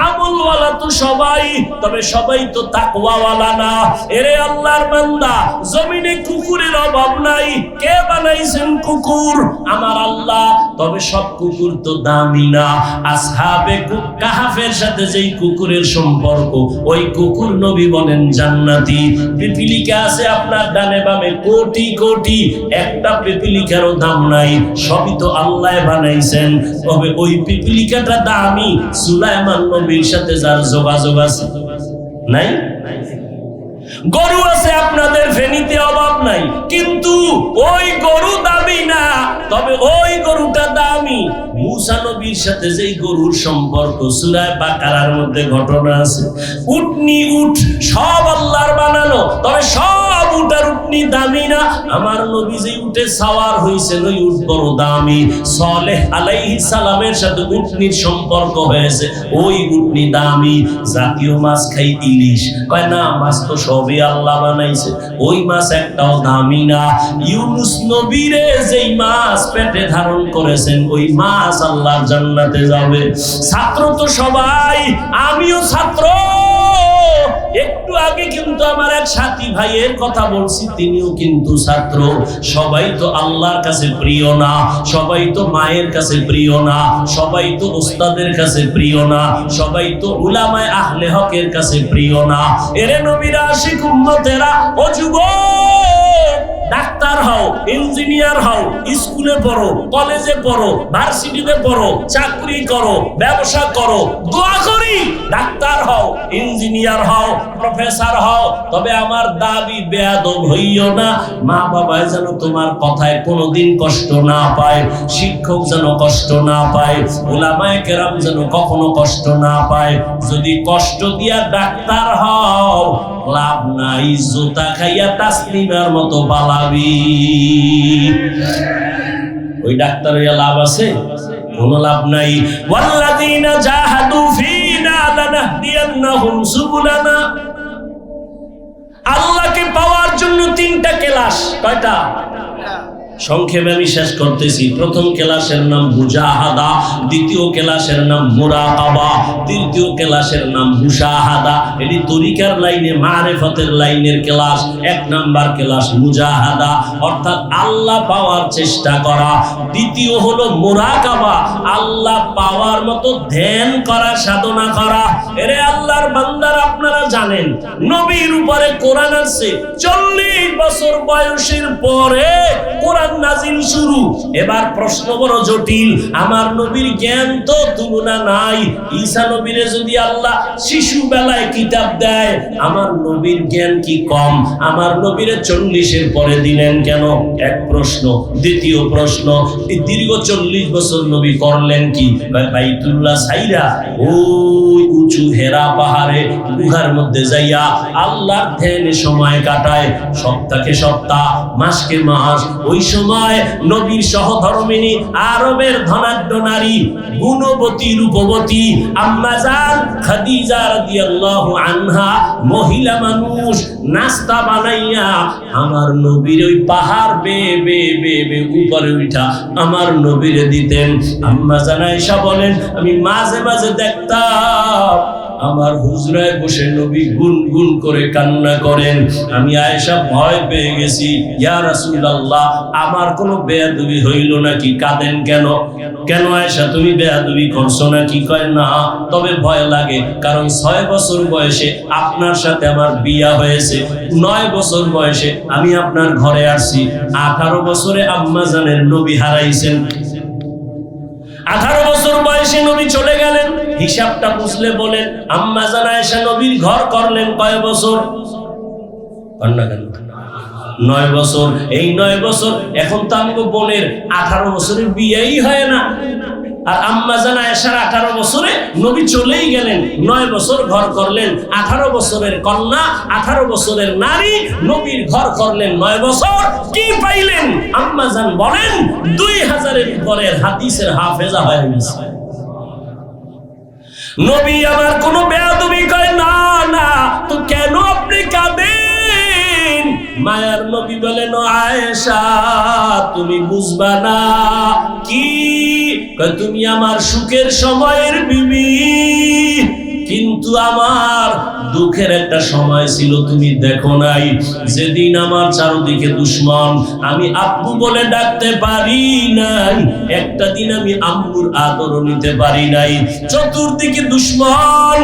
আমলওয়ালা তো সবাই, তবে সবাই তো তাকওয়াওয়ালা না। এরে আল্লাহর বান্দা, জমিনে কুকুরের অভাব নাই। কে বানাইছেন কুকুর? আমার আল্লাহ। তবে সব কুকুর তো দামি না। আসহাবে কাহাফের সাথে যেই কুকুরের সম্পর্ক, ওই কুকুর নবী বলেন জান্নাতি। পিপিলিকা আছে আপনার ডানে বামে কোটি কোটি, একটা পিপিলিকারও দাম নাই, সবই তো আল্লাহ বানাইছেন। তবে ওই পিপিলিকাটা দামি সুলাইমান নবীর সাথে যার যোগাযোগ আছে। নাই? গরু আছে আপনাদের ফেনীতে, অভাব নাই, কিন্তু ওই গরু দামি না, তবে ওই গরুটা দামি। মূসা নবীর সাথে যেই গরুর সম্পর্ক সূরা বাকারার মধ্যে ঘটনা আছে। উটনি, উট সব আল্লাহর বানানো, তবে সব উট আর উটনি দামি না। আমার নবী যে উটে সাওয়ার হয়েছেন ওই উট বড় দামি। সালেহ আলাইহিস সালামের সাথে উটনির সম্পর্ক হয়েছে, ওই উটনি দামি। জাতীয় মাছ খাই ইলিশ, কয় না মাছ তো সবই আল্লাহ বানাইছে, ওই মাছ একটাও দামি না। ইউনুস নবীরে যেই মাছ পেটে ধারণ করেছেন ওই মাছ আল্লাহর জান্নাতে যাবে। ছাত্র তো সবাই, আমিও ছাত্র। একটু আগে কিন্তু আমার এক সাথী ভাইয়ের কথা বলছি, তিনিও কিন্তু ছাত্র। সবাই তো আল্লাহর কাছে প্রিয় না, সবাই তো মায়ের কাছে প্রিয় না, সবাই তো ওস্তাদের কাছে প্রিয় না, সবাই তো উলামায়ে আহলে হকের কাছে প্রিয় না। এরে নবীর আশিক উম্মতেরা, ও যুবক, ডাক্তার হও, ইঞ্জিনিয়ার হও, স্কুলে পড়ো, কলেজে পড়ো, ভার্সিটিতে পড়ো, চাকরি করো, ব্যবসা করো, দোয়া করি ডাক্তার হও, ইঞ্জিনিয়ার হও, প্রফেসর হও। তবে আমার দাবি বেয়াদব হইও না। মা বাবা যেন তোমার কথায় কোনোদিন কষ্ট না পায়, শিক্ষক যেন কষ্ট না পায়, উলামায়ে কেরাম যেন কখনো কষ্ট না পায়। যদি কষ্ট দিয়া ডাক্তার হও, লাভ নাই, জুতা খাইয়া তাসলিমার মতো পালাবি। ওই ডাক্তার হইয়া লাভ আছে? কোনো লাভ নাই। ওয়াল্লাযীনা জাহাদু ফীনা লানাহদিয়ান্নাহুম সুবুলানা। আল্লাহকে পাওয়ার জন্য তিনটা ক্লাস। কয়টা? সংক্ষেপে আমি শেষ করতেছি। প্রথম ক্লাসের নাম মুজাহাদা, দ্বিতীয় ক্লাসের নাম মুরাকাবা, তৃতীয় ক্লাসের নাম মুশাহাদা। এটি তরিকার লাইনে, মারিফতের লাইনের ক্লাস। এক নাম্বার ক্লাস মুজাহাদা, অর্থাৎ আল্লাহ পাওয়ার চেষ্টা করা। দ্বিতীয় হলো মুরাকাবা, আল্লাহ পাওয়ার মতো ধ্যান করা, সাধনা করা। এরে আল্লাহর বান্দারা, আপনারা জানেন নবীর উপরে কোরআন আছে। 40 বছর বয়সের পরে কোরআন নাজিল শুরু। এবার প্রশ্ন বড় জটিল। আমার নবীর জ্ঞান তো তুলনা নাই। ঈসা নবীরে যদি আল্লাহ শিশু বেলায় কিতাব দেয়, আমার নবীর জ্ঞান কি কম? আমার নবীরে 40-এর পরে দিলেন কেন? এক প্রশ্ন। দ্বিতীয় প্রশ্ন, এই দীর্ঘ 40 বছর নবী করলেন কি? বাইতুল্লাহ ছাইরা ওই উঁচু হেরা পাহাড়ে গুহার মধ্যে যাইয়া আল্লাহর ধ্যানে সময় কাটায়। সপ্তাহকে সপ্তাহ, মাসকে মাস। ওই সময় নবীর সহধর্মিনী, আরবের ধনাঢ্য নারী, গুণবতী, রূপবতী আম্মা জান খাদিজা রাদিয়াল্লাহু আনহা, মহিলা মানুষ, নাস্তা বানাইয়া আমার নবীর ওই পাহাড় বেয়ে বেয়ে বেয়ে বেয়ে উপরে উঠা আমার নবীরে দিতেন। আম্মা জান আয়েশা বলেন, আমি মাঝে মাঝে দেখতাম আমার হুজরায় বসে নবী গুনগুন করে কান্না করেন। আমি আয়েশা ভয় পেয়ে গেছি, ইয়া রাসূলুল্লাহ, আমার কোনো বেয়াদবি হইল নাকি? কাঁদেন কেন? কেন আয়েশা, তুমি বেয়াদবি করছো নাকি? কয় না, তবে ভয় লাগে, কারণ 6 বছর বয়সে আপনার সাথে আমার বিয়া হয়েছে, 9 বছর বয়সে আমি আপনার ঘরে আসছি, 18 বছরে আম্মা জানের নবী হারাইছেন। 18 বছর বয়সে নবী চলে গেলেন। হিসাবটা বুঝলে বলেন, আম্মা জান আয়েশা নবীর ঘর করলেন কয় বছর? 9 বছর। এই 9 বছর, এখন তো আমাকে বোনের 18 বছরের বিয়েই হয় না। আর আম্মা জান আয়েশার 18 বছরে নবী চলেই গেলেন, 9 বছর ঘর করলেন। 18 বছরের কন্যা, 18 বছরের নারী নবীর ঘর করলেন 9 বছর। কি পাইলেন? আম্মা জান বলেন 2000-এর উপরের হাদিসের হাফেজা হয়ে গেছে। নবী আমার কোনো বেয়াদবি কয় না। না তো কেন আপনি কাঁদেন? মায়ার নবী বলেন, আয়েশা তুমি বুঝবা না। কি? তুমি আমার সুখের সময়ের বিবি, কিন্তু আমার দুঃখের একটা সময় ছিল তুমি দেখো নাই, যেদিন আমার চারদিকে দুশ্মন, আমি আব্বু বলে ডাকতে পারি নাই, একটা দিন আমি আম্মুর আদরও নিতে পারি নাই, চতুর্দিকে দুশ্মন।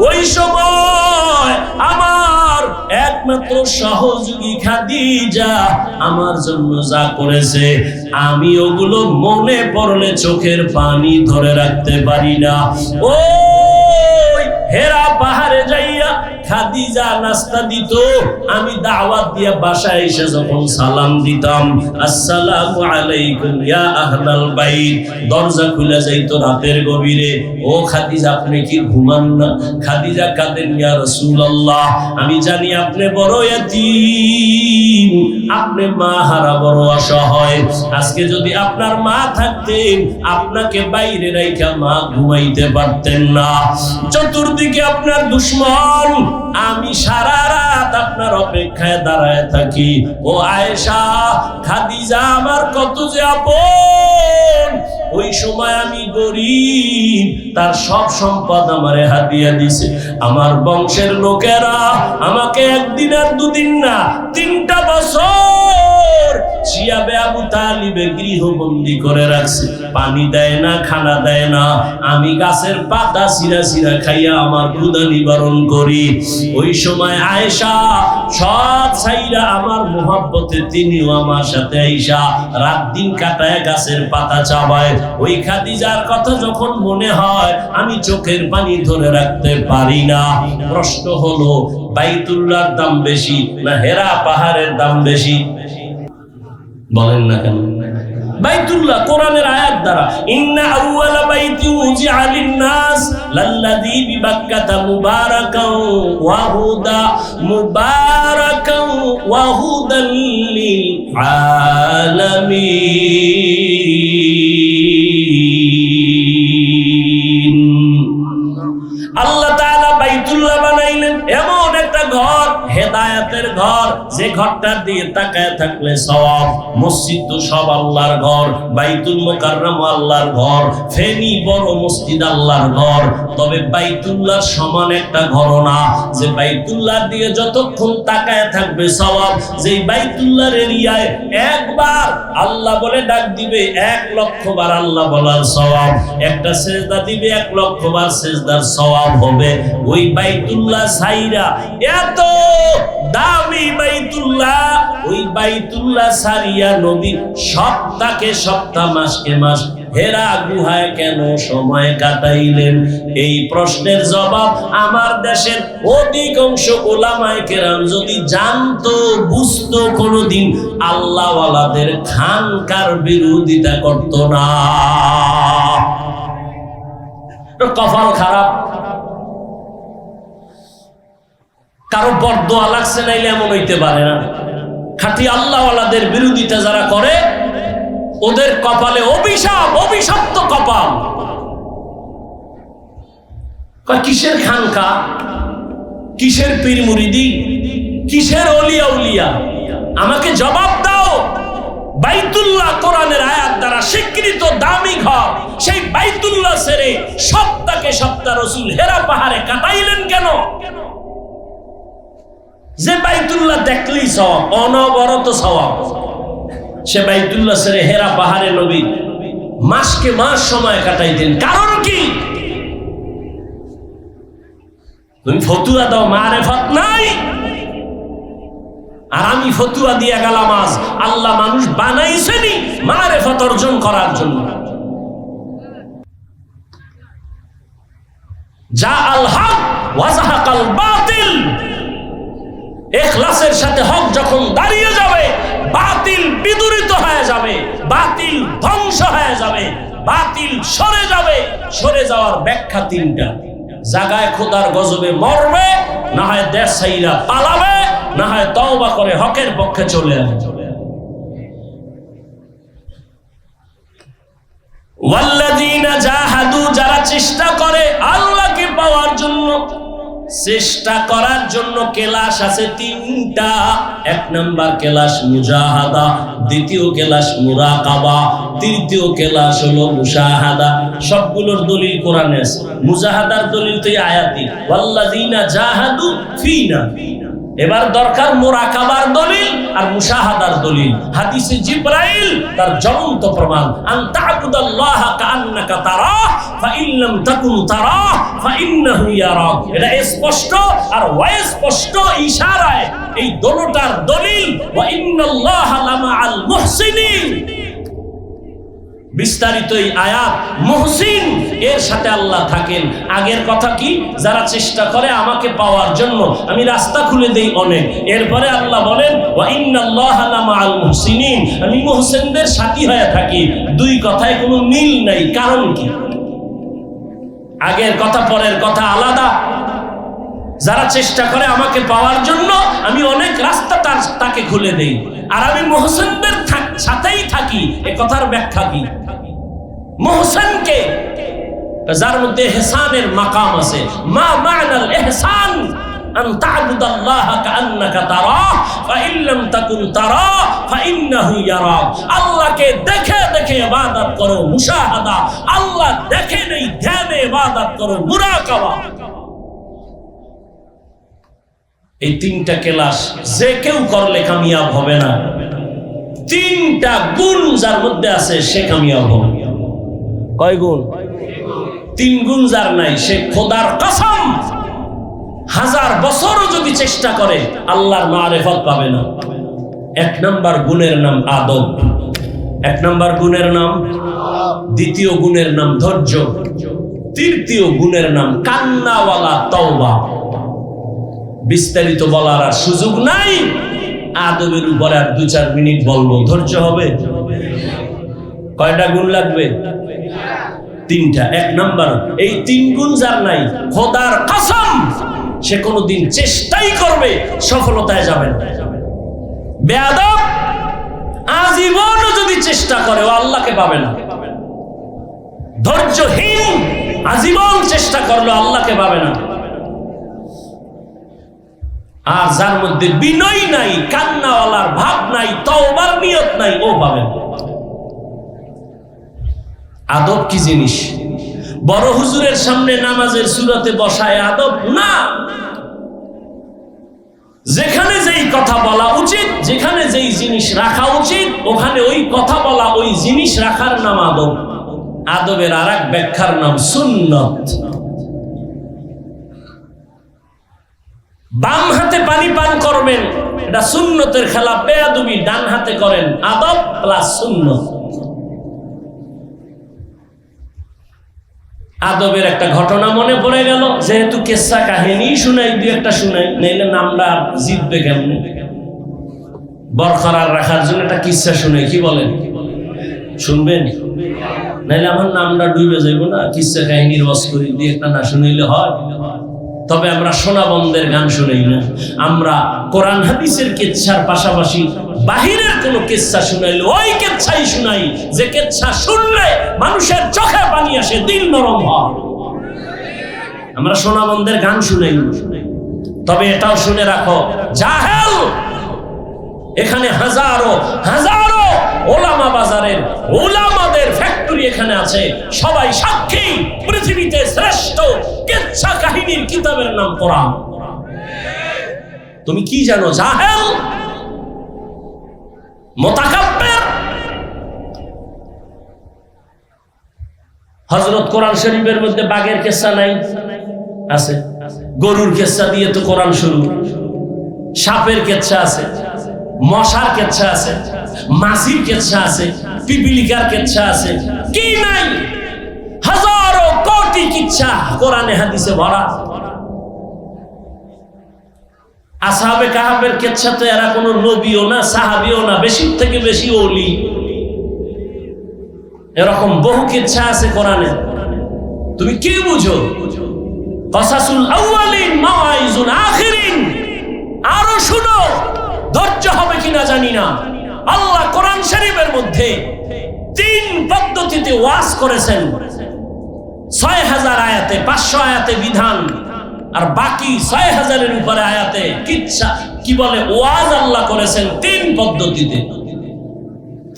ওই সময় আমার একমাত্র সহযোগী খাদিজা আমার জন্য যা করেছে, আমি ওগুলো মনে পড়লে চোখের পানি ধরে রাখতে পারি না। ওই হেরা পাহাড়ে যাইয়া খাদিজা নাস্তা দিত, আমি দাওয়াত দিয়া বাসায় এসে যখন সালাম দিতাম, আসসালামু আলাইকুম ইয়া আহলাল বাইত, দরজা খুলে যাইতো রাতের গভীরে। ও খাদিজা, আপনি কি ঘুমান না? খাদিজা কাঁদেন, ইয়া রাসূলুল্লাহ, আমি জানি আপনি বড় ইয়াতীম, আপনি মা হারা বড় অসহায়। আজকে যদি আপনার মা থাকতেন, আপনাকে বাইরে রাইখা মা ঘুমাইতে পারতেন না। চতুর্দিকে আপনার দুশ্মন, আমি সারা রাত আপনার অপেক্ষায় দাঁড়ায় থাকি। ও আয়েশা, খাদিজা আমার কত যে আপন। ওই সময় আমি গরিব, তার সব সম্পদ আমারে হাদিয়া দিছে। আমার বংশের লোকেরা আমাকে একদিন আর দুদিন না, 3টা বছর শিয়াবে আবু তালিবে গৃহবন্দী করে রাখছে। পানি দেয় না, খানা দেয় না, আমি গাছের পাতা সিরা সিরা খাইয়া আমার ক্ষুধা নিবারণ করি। ওই সময় আয়েশা সব ছাইরা আমার মোহাব্বতে তিনিও আমার সাথে আয়েশা রাত দিন কাটায় গাছের পাতা চাবায়। ওই খাদিজার কথা যখন মনে হয়, আমি চোখের পানি ধরে রাখতে পারি না। প্রশ্ন হলো, বাইতুল্লাহর দাম বেশি না হেরা পাহাড়ের দাম বেশি? বলেন না কেন? বাইতুল্লাহ কোরআনের আয়াত দ্বারা, ইন্না আউওয়ালা বাইতি উযিআ লিন-নাস লাল্লাযী বিবাক্কাতা মুবারাকান ওয়া হুদা মুবারাকান ওয়া হুদাল লিল আলামিন। আল্লাহ তাআলা বাইতুল্লাহ বানাইলেন এমন একটা ঘর, হেদায়েতের ঘর, যে ঘরটার দিকে তাকায় থাকলে সওয়াব। মসজিদ তো সব আল্লাহর ঘর, বাইতুল মুকাররম আল্লাহর ঘর, ফেনী বড় মসজিদ আল্লাহর ঘর, তবে বাইতুল্লাহর সমান একটা ঘর না, যে বাইতুল্লাহর দিকে যতক্ষণ তাকায় থাকবে সওয়াব। যেই বাইতুল্লাহর এরিয়ায় একবার আল্লাহ বলে ডাক দিবে, 1,00,000 বার আল্লাহ বলার সওয়াব। একটা সেজদা দিবে, 1,00,000 বার সেজদার সওয়াব হবে। ওই বাইতুল্লাহ সাইরা, এত দামি বাইতুল্লাহ, ওই বাইতুল্লাহ সারিয়া নবী সপ্তাহকে সপ্তাহ, মাসকে মাস হেরা গুহায় কেন সময় কাটাইলেন? এই প্রশ্নের জবাব আমার দেশের অধিকাংশ উলামায়ে কেরাম যদি জানতো, বুঝতো, কোনোদিন আল্লাহওয়ালাদের খানকার বিরোধিতা করতো না। কপাল খারাপ, কারো বরদোয়া লাগছে, নাইলে এমন হইতে পারে না। খাঁটি আল্লাহওয়ালাদের বিরোধিতা যারা করে, ওদের কপালে অভিশাপ, অভিশপ্ত কপাল। কিসের খানকা, কিসের পীর মুরিদি, কিসের ওলিয়া উলিয়া? আমাকে জবাব দাও। বাইতুল্লাহ কোরআনের আয়াত দ্বারা স্বীকৃত দামি ঘর, সেই বাইতুল্লাহ ছেড়ে সপ্তাহকে সপ্তাহ রাসূল হেরা পাহাড়ে কাটাইলেন কেন? যে বাইতুল্লাহ দেখলেই সওয়াব, অনবরত সওয়াব, সে বাইতুল্লাহ ছেড়ে হেরা পাহাড়ে নবী মাসকে মাস সময় কাটাইতেন। কারণ কি? তুমি ফতুয়া দাও, মারেফত নাই। আর আমি ফতুয়া দিয়ে গেলাম আজ। আল্লাহ মানুষ বানাইছেনই মারেফত অর্জন করার জন্য। যা আল হক ওয়া যাহাকাল বাতিল, ইখলাসের সাথে হক যখন দাঁড়িয়ে যাবে, বাতিল বিদূরিত হয়ে যাবে, বাতিল ধ্বংস হয়ে যাবে, বাতিল সরে যাবে। সরে যাওয়ার ব্যাখ্যা 3টা। জাগায় খোদার গজবে মরবে, না হয় দেশ ছাইরা পালাবে, না হয় তওবা করে হকের পক্ষে চলে আসবে। ওয়াল্লাযীনা জাহাদু, যারা চেষ্টা করে আল্লাহকে পাওয়ার জন্য, চেষ্টা করার জন্য ক্লাস আছে তিনটা। এক নাম্বার ক্লাস মুজাহাদা, দ্বিতীয় ক্লাস মুরাকাবা, তৃতীয় ক্লাস হলো মুশাহাদা। সবগুলোর দলিল কোরআনে আছে। মুজাহাদার দলিল তো এই আয়াতি, ওয়াল্লাযিনা জাহাদু ফিনা। এবার দরকার মুরাকাবার দলিল আর মুশাহাদার দলিল। হাদিসে জিবরাইল তার জ্বলন্ত প্রমাণ, আন তা'বুদাল্লাহা কাআন্নাকা তারাহ ফা ইন লাম তাকুন তারাহ ফা ইন্নাহু ইয়ারাক। এটা স্পষ্ট আর অস্পষ্ট ইশারায় এই দোনোটার দলিল, ওয়া ইন্নাল্লাহা লামাআল মুহসিনিন। বিস্তারিত এই আয়াত, মুহসিন এর সাথে আল্লাহ থাকেন। আগের কথা কি, যারা চেষ্টা করে আমাকে পাওয়ার জন্য, আমি রাস্তা খুলে দেই অনেক। এরপরে আল্লাহ বলেন ওয়া ইন্নাল্লাহা লামাআল মুহসিনিন, আমি মুহসিনদের সাথী হয়ে থাকি। দুই কথায় কোনো মিল নাই। কারণ কি? আগের কথা পরের কথা আলাদা। যারা চেষ্টা করে আমাকে পাওয়ার জন্য, আমি অনেক রাস্তা তাকে খুলে দেই, আর আমি মুহসিনদের সাথেই থাকি। এ কথার ব্যাখ্যা কি? মুহসিনকে, যার মধ্যে ইহসানের মাকাম আছে। মা মা'নাল ইহসান আন তা'বুদাল্লাহা কাআন্নাকা তারাহ ফা ইন লাম তাকুন তারাহ ফা ইন্নাহু ইয়ারাক। আল্লাহকে দেখে দেখে ইবাদত করো, মুশাহাদা। আল্লাহ দেখে নেই, ধ্যানে ইবাদত করো, মুরাকাবা। এই তিনটা ক্লাস যে কেউ করলে কামিয়াব হবে না। তিনটা গুণ যার মধ্যে আছে সে কামিয়াব হবে। কয় গুণ? তিন গুণ যার নাই, সে খোদার কসম হাজার বছরও যদি চেষ্টা করে আল্লাহর মারিফত পাবে না। এক নাম্বার গুণের নাম আদব, এক নাম্বার গুণের নাম, দ্বিতীয় গুণের নাম ধৈর্য, তৃতীয় গুণের নাম কান্নাওয়ালা তওবা। বিস্তারিত বলার আর সুযোগ নাই। আদবের উপরে আর 2-4 মিনিট বলবো। ধৈর্য হবে? কয়টা গুণ লাগবে? তিনটা। এক নাম্বার, এই তিন গুণ যার নাই, খোদার কসম সে কোনোদিন চেষ্টাই করবে সফলতায় যাবে না। বেয়াদব আজীবনও যদি চেষ্টা করে ও আল্লাহকে পাবে না। ধৈর্যহীন আজীবন চেষ্টা করলো আল্লাহকে পাবে না। আর যার মধ্যে বিনয় নাই, কান্নাওয়ালার ভাব নাই, তওবার নিয়ত নাই, ও পাবে না। আদব কি জিনিস? বড় হুজুরের সামনে নামাজের সুরাতে বসায় আদব না। যেখানে যেই কথা বলা উচিত, যেখানে যেই জিনিস রাখা উচিত, ওখানে ওই কথা বলা, ওই জিনিস রাখার নাম আদব। আদবের আরেক ব্যাখ্যার নাম সুন্নত। বাম হাতে পানি পান করবেন, এটা সুন্নতের খেলাফ, বেয়াদবি। ডান হাতে করেন, আদব প্লাস সুন্নত। আদবের একটা ঘটনা মনে পড়ে গেল, যেহেতু কেসা কাহিনী শুনাই, দুই একটা শুনাই, নাইলে নামটা জিতবে কেমনে। বরকরার রাখার জন্য একটা কিসা শুনাই, কি বলেন? শুনবেন? নাইলে আমার নামটা ডুবে যাইব না। কিসা কাহিনীর ওয়াজ করি, দুই একটা না শুনাইলে হয়। তবে আমরা সোনাবন্দের গান শুনাই না। আমরা কোরআন হাদিসের কিচ্ছার পাশাপাশি বাহিরের কোন কিচ্ছা শুনাইলে ওই কিচ্ছাই শুনাই, যে কিচ্ছা শুনলে মানুষের চোখে পানি আসে, দিল নরম হয়। আমরা সোনাবন্দের গান শুনাই। তবে এটাও শুনে রাখো, জাহেল এখানে হাজারো হাজারো ওলামা, বাজারের ওলামাদের ফ্যাক্টরি এখানে আছে। সবাই সাক্ষী, পৃথিবীতে শ্রেষ্ঠ কিচ্ছা কাহিনীর কিতাবের নাম কোরআন। তুমি কি জানো? জাহেল, মুতাকাব্বির। হযরত কোরআন শরীফের মধ্যে বাঘের কিচ্ছা নাই? আছে। গরুর কিচ্ছা দিয়ে তো কোরআন শুরু। সাপের কিচ্ছা আছে, মশার কিচ্ছা আছে, মাছির কিচ্ছা আছে, পিপিলিকার কিচ্ছা আছে। কি নাই? হাজারো কোটি কিচ্ছা কোরআনে হাদিসে ভরা। আসহাবে কাহাফের কিচ্ছা তো এরা কোনো নবীও না, সাহাবীও না, বেশি থেকে বেশি ওলি। এরকম বহু কিচ্ছা আছে কোরআনে। তুমি কি বুঝো? কসাসুল আউয়ালিন মাওয়াইজুল আখিরিন। আরো শুনো, ধৈর্য হবে কিনা জানি না। আল্লাহ কোরআন শরীফের মধ্যে 3 পদ্ধতিতে ওয়াজ করেছেন। 6000 আয়াতে, 500 আয়াতে বিধান, আর বাকি ৬,০০০-এর উপরে আয়াতে কিচ্ছা কি বলে ওয়াজ আল্লাহ করেছেন তিন পদ্ধতিতে।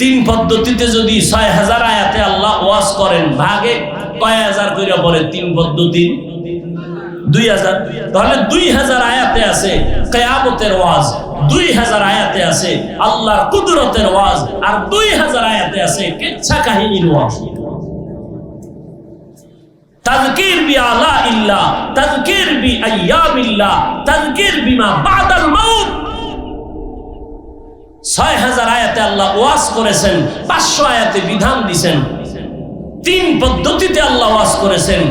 তিন পদ্ধতিতে যদি ৬,০০০ আয়াতে আল্লাহ ওয়াজ করেন, ভাগে কয় হাজার করে পড়ে? তিন পদ্ধতি ২,০০০। তাহলে ২,০০০ আয়াতে আছে কিয়ামতের ওয়াজ, ২,০০০ আয়াতে আছে আল্লাহর কুদরতের ওয়াজ, আর ২,০০০ আয়াতে আছে কিচ্ছা কাহিনীর ওয়াজ। তাযকির বিআলা ইল্লাহ, তাযকির বিআইয়ামিল্লাহ, তাযকির বিমা বাদাল মাউত। ৬,০০০ আয়াতে আল্লাহ ওয়াজ করেছেন, ৫০০ আয়াতে বিধান দিয়েছেন। তিন পদ্ধতিতে আল্লাহ ওয়াজ করেছেন।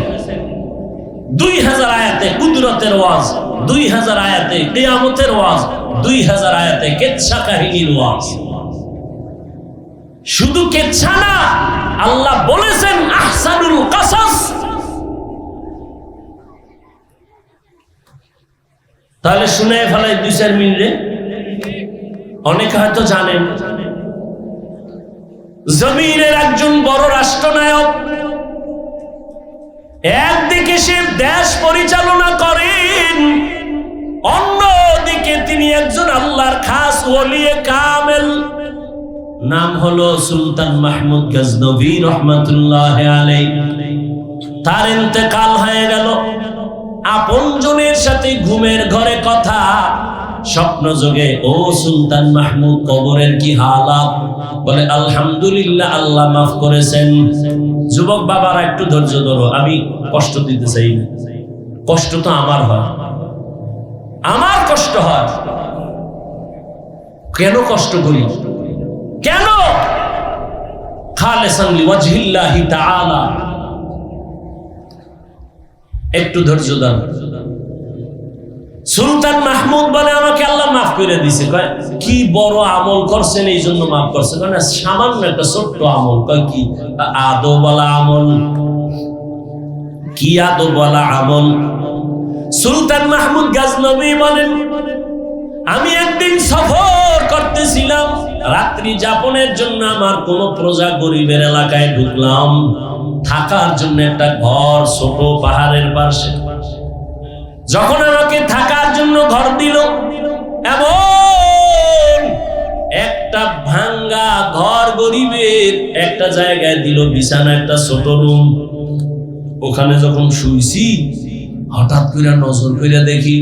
২,০০০ আয়াতে কুদরতের ওয়াজ, ২,০০০ আয়াতে কিয়ামতের ওয়াজ, ২,০০০ আয়াতে কিচ্ছা কাহিনীর ওয়াজ। শুধু কিচ্ছা না, আল্লাহ বলেছেন আহসানুল কাসাস। তাহলে শুনে ফেলাই ২-৪ মিনিটে। অনেকে হয়তো জানেন জমিনের একজন বড় রাষ্ট্রনায়ক, একদিকে সে দেশ পরিচালনা করেন, অন্যদিকে তিনি একজন আল্লাহর খাস ওলিয়ে কামেল, নাম হলো সুলতান মাহমুদ গজনভী রহমাতুল্লাহ আলাইহি। তার ইন্তেকাল হয়ে গেল। আপনজনের সাথে ঘুমের ঘরে কথা, স্বপ্ন যোগে ও সুলতান মাহমুদ কবরের কি হালাত? বলে আলহামদুলিল্লাহ, আল্লাহ মাফ করেছেন। যুবক বাবারা একটু ধৈর্য ধরো, আমি কষ্ট দিতে চাই না। কষ্ট তো আমার হয়, আমার কষ্ট হয়। কেন কষ্ট করি? কেন? খালিসান লিওয়াজহিল্লাহি তাআলা। একটু ধৈর্য ধরো। সুলতান মাহমুদ বলে আমাকে আল্লাহ মাফ করে দিছে। কয় কি বড় আমল করছেন এই জন্য মাফ করছে? মানে সামান্য একটা ছোট্ট আমল। কয় কি? আদবওয়ালা আমল। কি আদবওয়ালা আমল? সুলতান মাহমুদ গজনভী বলেন আমি একদিন সফর করতেছিলাম, রাত্রি যাপনের জন্য আমার কোন প্রজা গরিবের এলাকায় ঢুকলাম, থাকার জন্য একটা ঘর ছোট পাহাড়ের পাশে। যখন আমাকে থাকার জন্য ঘর দিল, এমন একটা ভাঙ্গা ঘর গরিবের একটা জায়গায় দিল, বিছানা একটা ছোট রুম। ওখানে যখন শুইছি, হঠাৎ করে নজর করে দেখি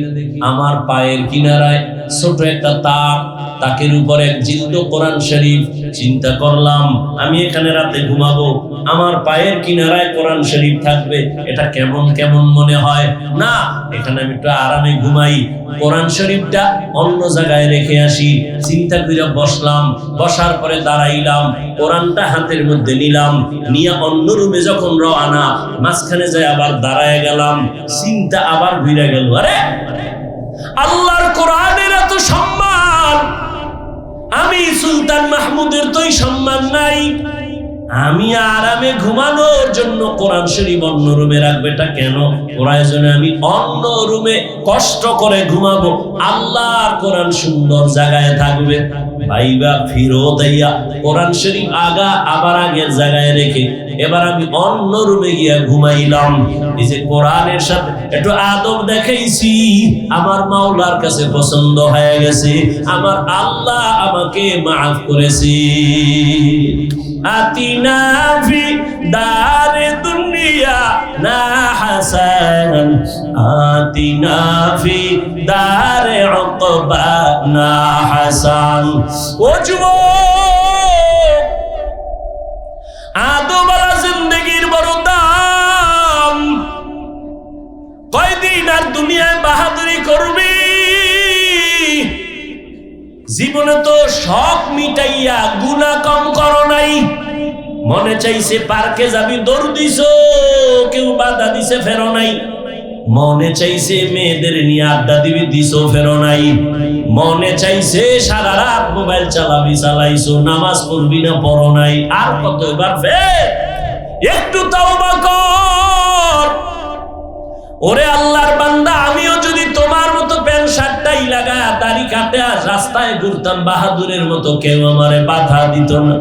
আমার পায়ের কিনারায় ছোট একটা তাক, তাকের উপর এক জিলদ কোরআন শরীফ। চিন্তা করলাম আমি এখানে রাতে ঘুমাবো, আমার পায়ের কিনারায় কোরআন শরীফ থাকবে, এটা কেমন কেমন মনে হয় না। এখানে আমি একটু আরামে ঘুমাই, কোরআন শরীফটা অন্য জায়গায় রেখে আসি। চিন্তা করে বসলাম, বসার পরে দাঁড়াইলাম, কোরআনটা হাতের মধ্যে নিলাম, নিয়ে অন্য রুমে যখন রওনা, মাঝখানে যায় আবার দাঁড়ায় গেলাম। চিন্তা আবার ঘুরে গেল, আরে আল্লাহর কোরআনের এত সম্মান, আমি সুলতান মাহমুদের তো সম্মান নাই। আমি আরামে ঘুমানোর জন্য কোরআন শরীফ অন্য রুমে রাখবে, এটা কেন? প্রয়োজনে আমি অন্য রুমে কষ্ট করে ঘুমাবো, আল্লাহর কোরআন সুন্দর জায়গায় থাকবে। ভাইবা ফিরো দাইয়া কোরআন শরীফ আবার আগের জায়গায় রেখে এবার আমি অন্য রুমে গিয়া ঘুমাইলাম। এই যে কোরআনের সাথে একটু আদব দেখাইছি, আমার মাওলার কাছে পছন্দ হয়ে গেছে, আমার আল্লাহ আমাকে মাফ করেছে। আতিনা ফি দারে দুনিয়া না হাসান, আতিনা ফি দারে উকবা না হাসান। ও যুবক, আদবওয়ালা জিন্দেগির বড় দাম। কয়দিন আর দুনিয়ায় বাহাদুরি করবি? জীবনে তো শখ মিটাইয়া গুনাহ কম করো নাই। মনে চাইছে পার্কে যাবি, দৌড় দিছ, কেউ বাধা দিছে, ফেরো নাই। মনে চাইছে মেয়েদের নিয়ে আড্ডা দিবি, দিছো, ফেরো নাই। মনে চাইছে সারা রাত মোবাইল চালাবি, চালাইছো, নামাজ পড়বি না, পড়ো নাই। আর কত এবার ফের? একটু তওবা কর। ওরে আল্লাহর বান্দা, আমিও যদি তোমার মতো প্যান্ট শার্টটাই লাগায় দাড়ি কাটে আর রাস্তায় ঘুরতাম বাহাদুরের মতো, কেউ আমারে বাধা দিত না।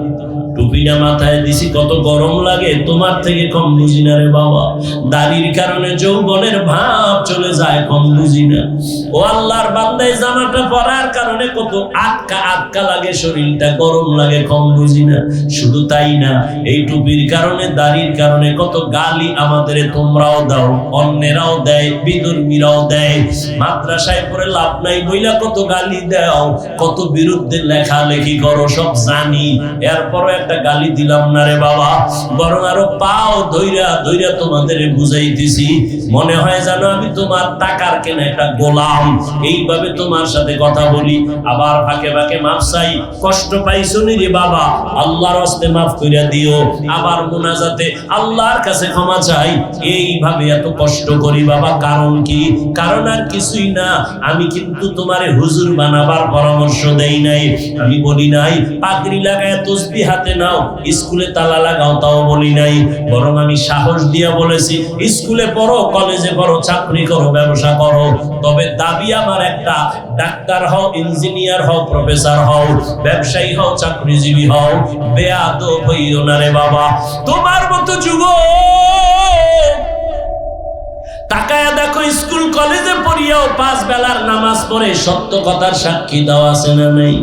টুপিটা মাথায় দিছি কত গরম লাগে, তোমার থেকে কম বুঝি না রে বাবা। দাড়ির কারণে যৌবনের ভাব চলে যায়, কম বুঝি না। ও আল্লাহর বান্দা, এই জামাটা পরার কারণে কত আটকা লাগে, শরীরটা গরম লাগে, কম বুঝি না। শুধু তাই না, এই টুপির কারণে দাড়ির কারণে কত গালি আমাদের তোমরাও দাও, অন্যেরাও দেয়, বিধর্মীরাও দেয়। মাদ্রাসায় পড়ে লাভ নাই বইলা কত গালি দাও, কত বিরুদ্ধে লেখালেখি করো, সব জানি। এরপরও একটা গালি দিলাম না রে বাবা, বরং আরো পাও ধইরা ধইরা তোমাদের বুঝাইতেছি। মনে হয় জানো আমি তোমার টাকার কেনা একটা গোলাম, এইভাবে তোমার সাথে কথা বলি। আবার ফাঁকে ফাঁকে মাফ চাই, কষ্ট পাইছো নি রে বাবা, আল্লাহর হস্তে মাফ কইরা দিও। আবার মুনাজাতে আল্লাহর কাছে ক্ষমা চাই। এইভাবে এত কষ্ট করি বাবা, কারণ কি? কারণ আর কিছুই না, আমি কিন্তু তোমারে হুজুর বানাবার পরামর্শ দেই নাই। আমি বলি নাই পাগড়ি লাগায় তসবিহ হাতে নাও, স্কুলে তালা লাগাও, তাও বলি নাই। বরং আমি সাহস দিয়া বলেছি স্কুলে পড়ো, কলেজে পড়ো, চাকরি করো, ব্যবসা করো, তবে দাবি আমার একটা, ডাক্তার হও, ইঞ্জিনিয়ার হও, প্রফেসর হও, ব্যবসায়ী হও, চাকরিজীবী হও, বেয়াদব হইও না রে বাবা। তোমার মতো যুবক তাকায়া দেখো, স্কুল কলেজে পড়িয়াও 5 বেলার নামাজ পড়ে সত্য কথার সাক্ষী দাও আছে না নাই?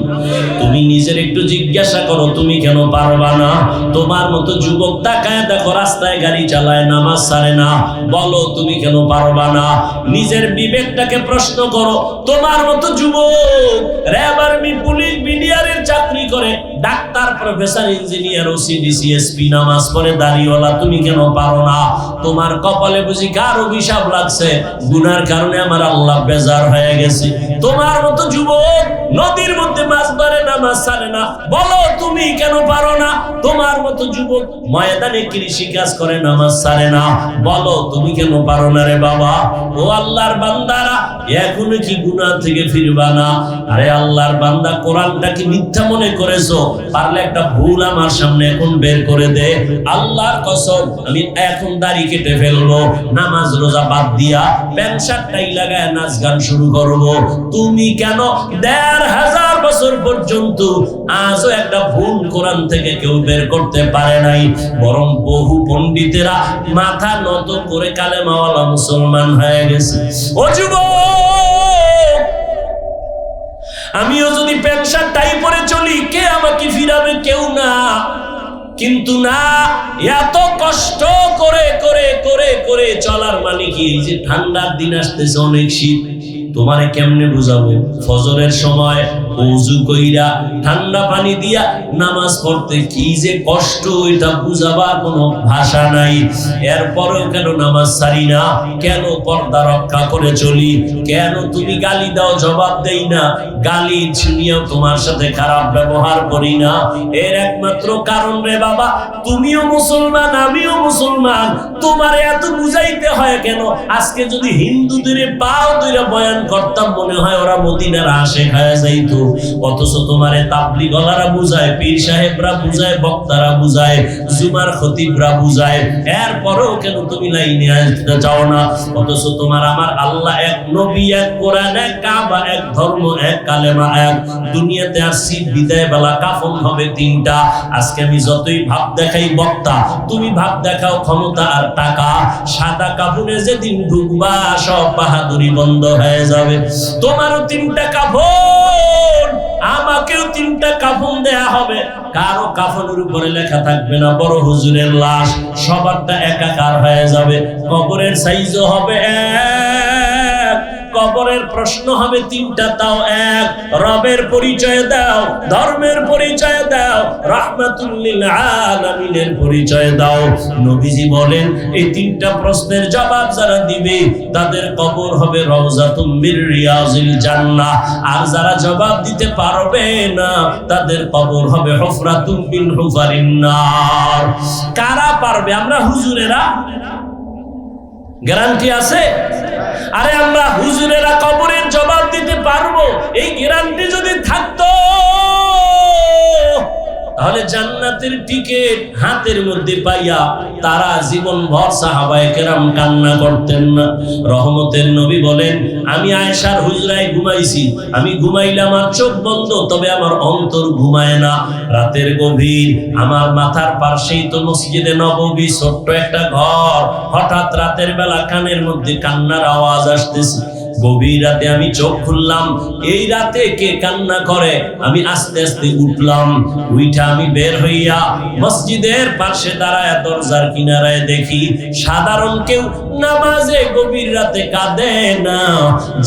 তুমি নিজের একটু জিজ্ঞাসা করো, তুমি কেন পারবা না? তোমার মতো যুবক তাকায়া দেখো, রাস্তায় গাড়ি চালায়, নামাজ ছাড়ে না, বলো তুমি কেন পারবা না? নিজের বিবেকটাকে প্রশ্ন করো। তোমার মতো যুবক র্যাব, আর্মি, পুলিশ, বিডিআরের চাকরি করে, doctor, professor, engineer, OC, DC, SP, নামাজ পড়ে, দাড়িওয়ালা, তুমি কেন পারো না? তোমার কপালে বুঝি কার অভিশাপ লাগছে? গুনার কারণে আমার আল্লাহ বেজার হয়ে গেছে। তোমার মতো যুবক নদীর মধ্যে মাছ ধরে, নামাজ ছাড়ে না, বলো তুমি কেন পারো না? তোমার মতো যুবক ময়দানে কৃষি কাজ করে, নামাজ ছাড়ে না, বলো তুমি কেন পারো না রে বাবা? ও আল্লাহর বান্দারা, এখনো কি গুনাহ থেকে ফিরবা না? আরে আল্লাহর বান্দা, কোরআনটা কি মিথ্যা মনে করেছো? পারলে একটা ভুল আমার সামনে এখন বের করে দে। আল্লাহর কসম, আমি এখন দাড়ি কেটে ফেলবো, নামাজ রোজা বাদ দিয়া প্যান্ট শার্ট টাই লাগায় নাচ গান শুরু করবো। তুমি কেন 1500 বছর পর্যন্ত আজও একটা ভুল কোরআন থেকে কেউ বের করতে পারে নাই? বরং বহু পণ্ডিতেরা মাথা নত করে কালেমাওয়ালা মুসলমান হয়ে গেছে। ও যুবক, আমিও যদি প্যান্ট শার্ট টাই পরে চলি, কে আমাকে ফিরাবে? কেউ না। কিন্তু না, এত কষ্ট করে করে করে করে চলার মানে কি? এই যে ঠান্ডার দিন আসতেছে, অনেক শীত, তোমারে কেমনে বুঝাবো? ফজরের সময় ওযু কইরা ঠান্ডা পানি দিয়া নামাজ পড়তে কি যে কষ্ট, এটা বুঝাবার কোনো ভাষা নাই। এরপরেও কেন নামাজ ছাড়ি না? কেন পর্দা রক্ষা করে চলি? কেন তুমি গালি দাও, জবাব দেই না? গালি শুনিয়াও তোমার সাথে খারাপ ব্যবহার করি না? এর একমাত্র কারণ রে বাবা, তুমিও মুসলমান, আমিও মুসলমান, তোমার এত বুঝাইতে হয় কেন? আজকে যদি হিন্দুদের পাও দুইরা বয়ান করতাম, মনে হয় ওরা মদিনার আশে খায় যাইতো। অথচ তোমারে তাবলীগওয়ালারা বুঝায়, পীর সাহেবরা বুঝায়, বক্তারা বুঝায়, জুমার খতিবরা বুঝায়, এরপরেও কেন তুমি লাইনে আসতে চাও না? অথচ তোমার আমার আল্লাহ এক, নবী এক, কোরআন এক, কাবা এক, ধর্ম এক, কালেমা এক। দুনিয়াতে আসছি বিদায় বেলা কাফন হবে 3টা। আজকে আমি যতই ভাব দেখাই বক্তা, তুমি ভাব দেখাও ক্ষমতা আর টাকা, সাদা কাফনে যেদিন ঢুকবা সব বাহাদুরি বন্ধ হয়ে যাবে। তোমারও 3টা কাফন, আমাকেও 3টা কাফন দেয়া হবে। কারো কাফনের উপরে লেখা থাকবে না বড় হুজুরের লাশ, সবারটা একাকার হয়ে যাবে। কবরের সাইজও হবে এক, কবরের প্রশ্ন হবে 3টা, তাও এক। রবের পরিচয় দাও, ধর্মের পরিচয় দাও, রাহমাতুল লিল আলামিনের পরিচয় দাও। নবীজি বলেন, এই 3টা প্রশ্নের জবাব যারা দিবে তাদের কবর হবে রওজাতুম মির রিয়াজিল জান্নাহ। আর যারা জবাব দিতে পারবে না তাদের কবর হবে হুফরাতুম মিন হুফারিন নার। কারা পারবে? আমরা হুজুরেরা? গ্যারান্টি আছে? আরে আমরা হুজুরেরা কবরের জবাব দিতে পারবো, এই গ্যারান্টি যদি থাকতো তাহলে জান্নাতের টিকিট হাতের মধ্যে পাইয়া তারা জীবনভর সাহাবায়ে কেরাম কান্না করতেন না। রহমতের নবী বলেন, আমি আয়েশার হুজরায় ঘুমাইছি, আমি ঘুমাইলে আমার চোখ বন্ধ, তবে আমার অন্তর ঘুমায় না। রাতের গভীর, আমার মাথার পাশেই তো মসজিদে নববী, ছোট্ট একটা ঘর। হঠাৎ রাতের বেলা কানের মধ্যে কান্নার আওয়াজ আসতেছে। গভীর রাতে আমি চোখ খুললাম, এই রাতে কে কান্না করে? আমি আস্তে আস্তে উঠলাম, উইঠা আমি বের হইয়া মসজিদের পাশে দাঁড়ায় দরজার কিনারায় দেখি সাধারণ কেউ নামাজে গভীর রাতে কাঁদে না।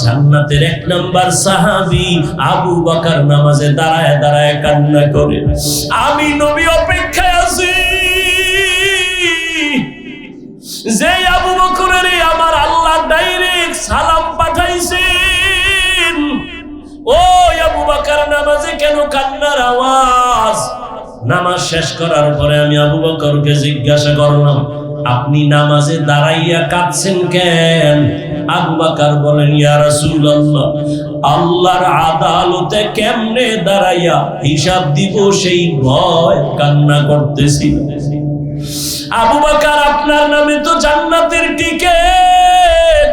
জান্নাতের 1 নাম্বার সাহাবী আবু বকর নামাজে দাঁড়ায় দাঁড়ায় কান্না করে। আমি নবী অপেক্ষায় আছি, যে আবু বকরের আমার আল্লাহ ডাইরেক্ট সালাম পাঠাইছেন। ও আবু বকর নামাজে কেন কান্নার আওয়াজ? নামাজ শেষ করার পরে আমি আবু বকরকে জিজ্ঞাসা করলাম, আপনি নামাজে দাঁড়াইয়া কাঁদছেন কেন? আবু বকর বলেন, ইয়া রাসূলুল্লাহ, আল্লাহর আদালতে কেমনে দাঁড়াইয়া হিসাব দিব সেই ভয় কান্না করতেছি। আবু বকর, আপনার নামে তো জান্নাতের টিকিট,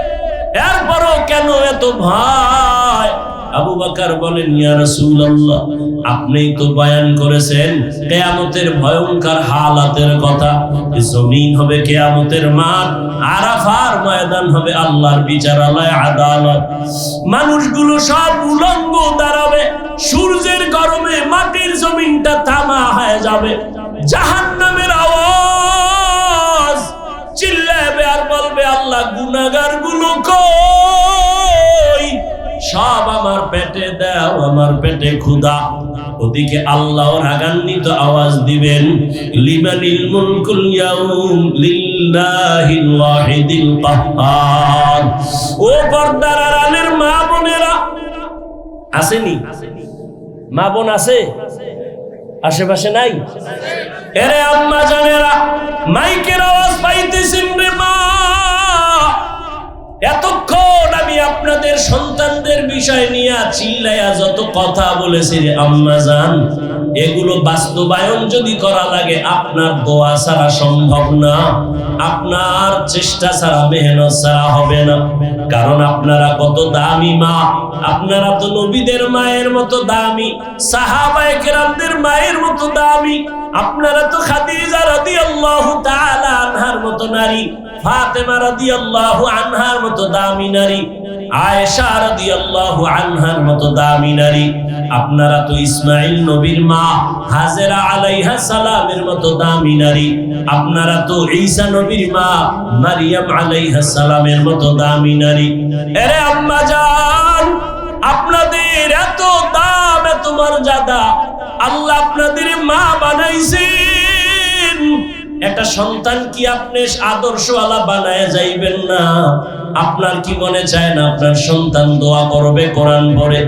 এরপরও কেন এত ভয়? আবু বকর বলেন, ইয়া রাসূলুল্লাহ, আপনিই তো বয়ান করেছেন কিয়ামতের ভয়ঙ্কর হালাতের কথা। জমিন হবে কিয়ামতের মাঠ, আরাফার ময়দান হবে আল্লাহর বিচারালয়, আদালত। মানুষগুলো সব উলঙ্গ দাঁড়াবে, সূর্যের গরমে মাটির জমিনটা তামা হয়ে যাবে। জাহান্নামের আওয়াজ চিল্লাবে আর বলবে, আল্লাহ গুনাহগার গুলো কই? সব আমার পেটে দাও, আমার পেটে ক্ষুধা। ওদিকে আল্লাহ রাগান্বিত আওয়াজ দিবেন, লিমানিল মুলকুল ইয়াউম লিল্লাহিল ওয়াহিদিল কাহ্হার। ও পর্দার আড়ালের মা বোনেরা, আসেনি? মা বোন আছে আশেপাশে? নাই? এরে আম্মা জানেরা, মাইকের আওয়াজ পাইতেছেন রে মা? এতক্ষণ আমি আপনাদের সন্তানদের বিষয় নিয়ে চিল্লাইয়া যত কথা বলেছি রে আম্মা জান, এগুলো বাস্তবায়ন যদি করা লাগে আপনার দোয়া ছাড়া সম্ভব না, আপনার চেষ্টা ছাড়া, মেহনত ছাড়া হবে না। কারণ আপনারা কত দামি মা, আপনারা তো নবীদের মায়ের মতো দামি, সাহাবায়ে কেরামদের মায়ের মতো দামি। আপনারা তো খাদিজা রাদিয়াল্লাহু তাআলা আনহার মতো নারী, ফাতেমা রাদিয়াল্লাহু আনহার মতো দামি নারী, আয়েশা রাদিয়াল্লাহু আনহার মতো দামি নারী। আপনারা তো ইসমাঈল নবীর মা হাজেরা আলাইহা সালামের মতো দামি নারী। আপনারা তো ঈসা নবীর মা মারিয়াম আলাইহা সালামের মতো দামি নারী। আরে আম্মা জান, আপনাদের এত দাম, এত মর্যাদা, আল্লাহ আপনাদের মা বানাইছেন। একটা সন্তান কি আপনি আদর্শওয়ালা বানায় যাইবেন না? আপনার কি মনে চায় না আপনার সন্তান দোয়া করবে, কোরআন পড়ে?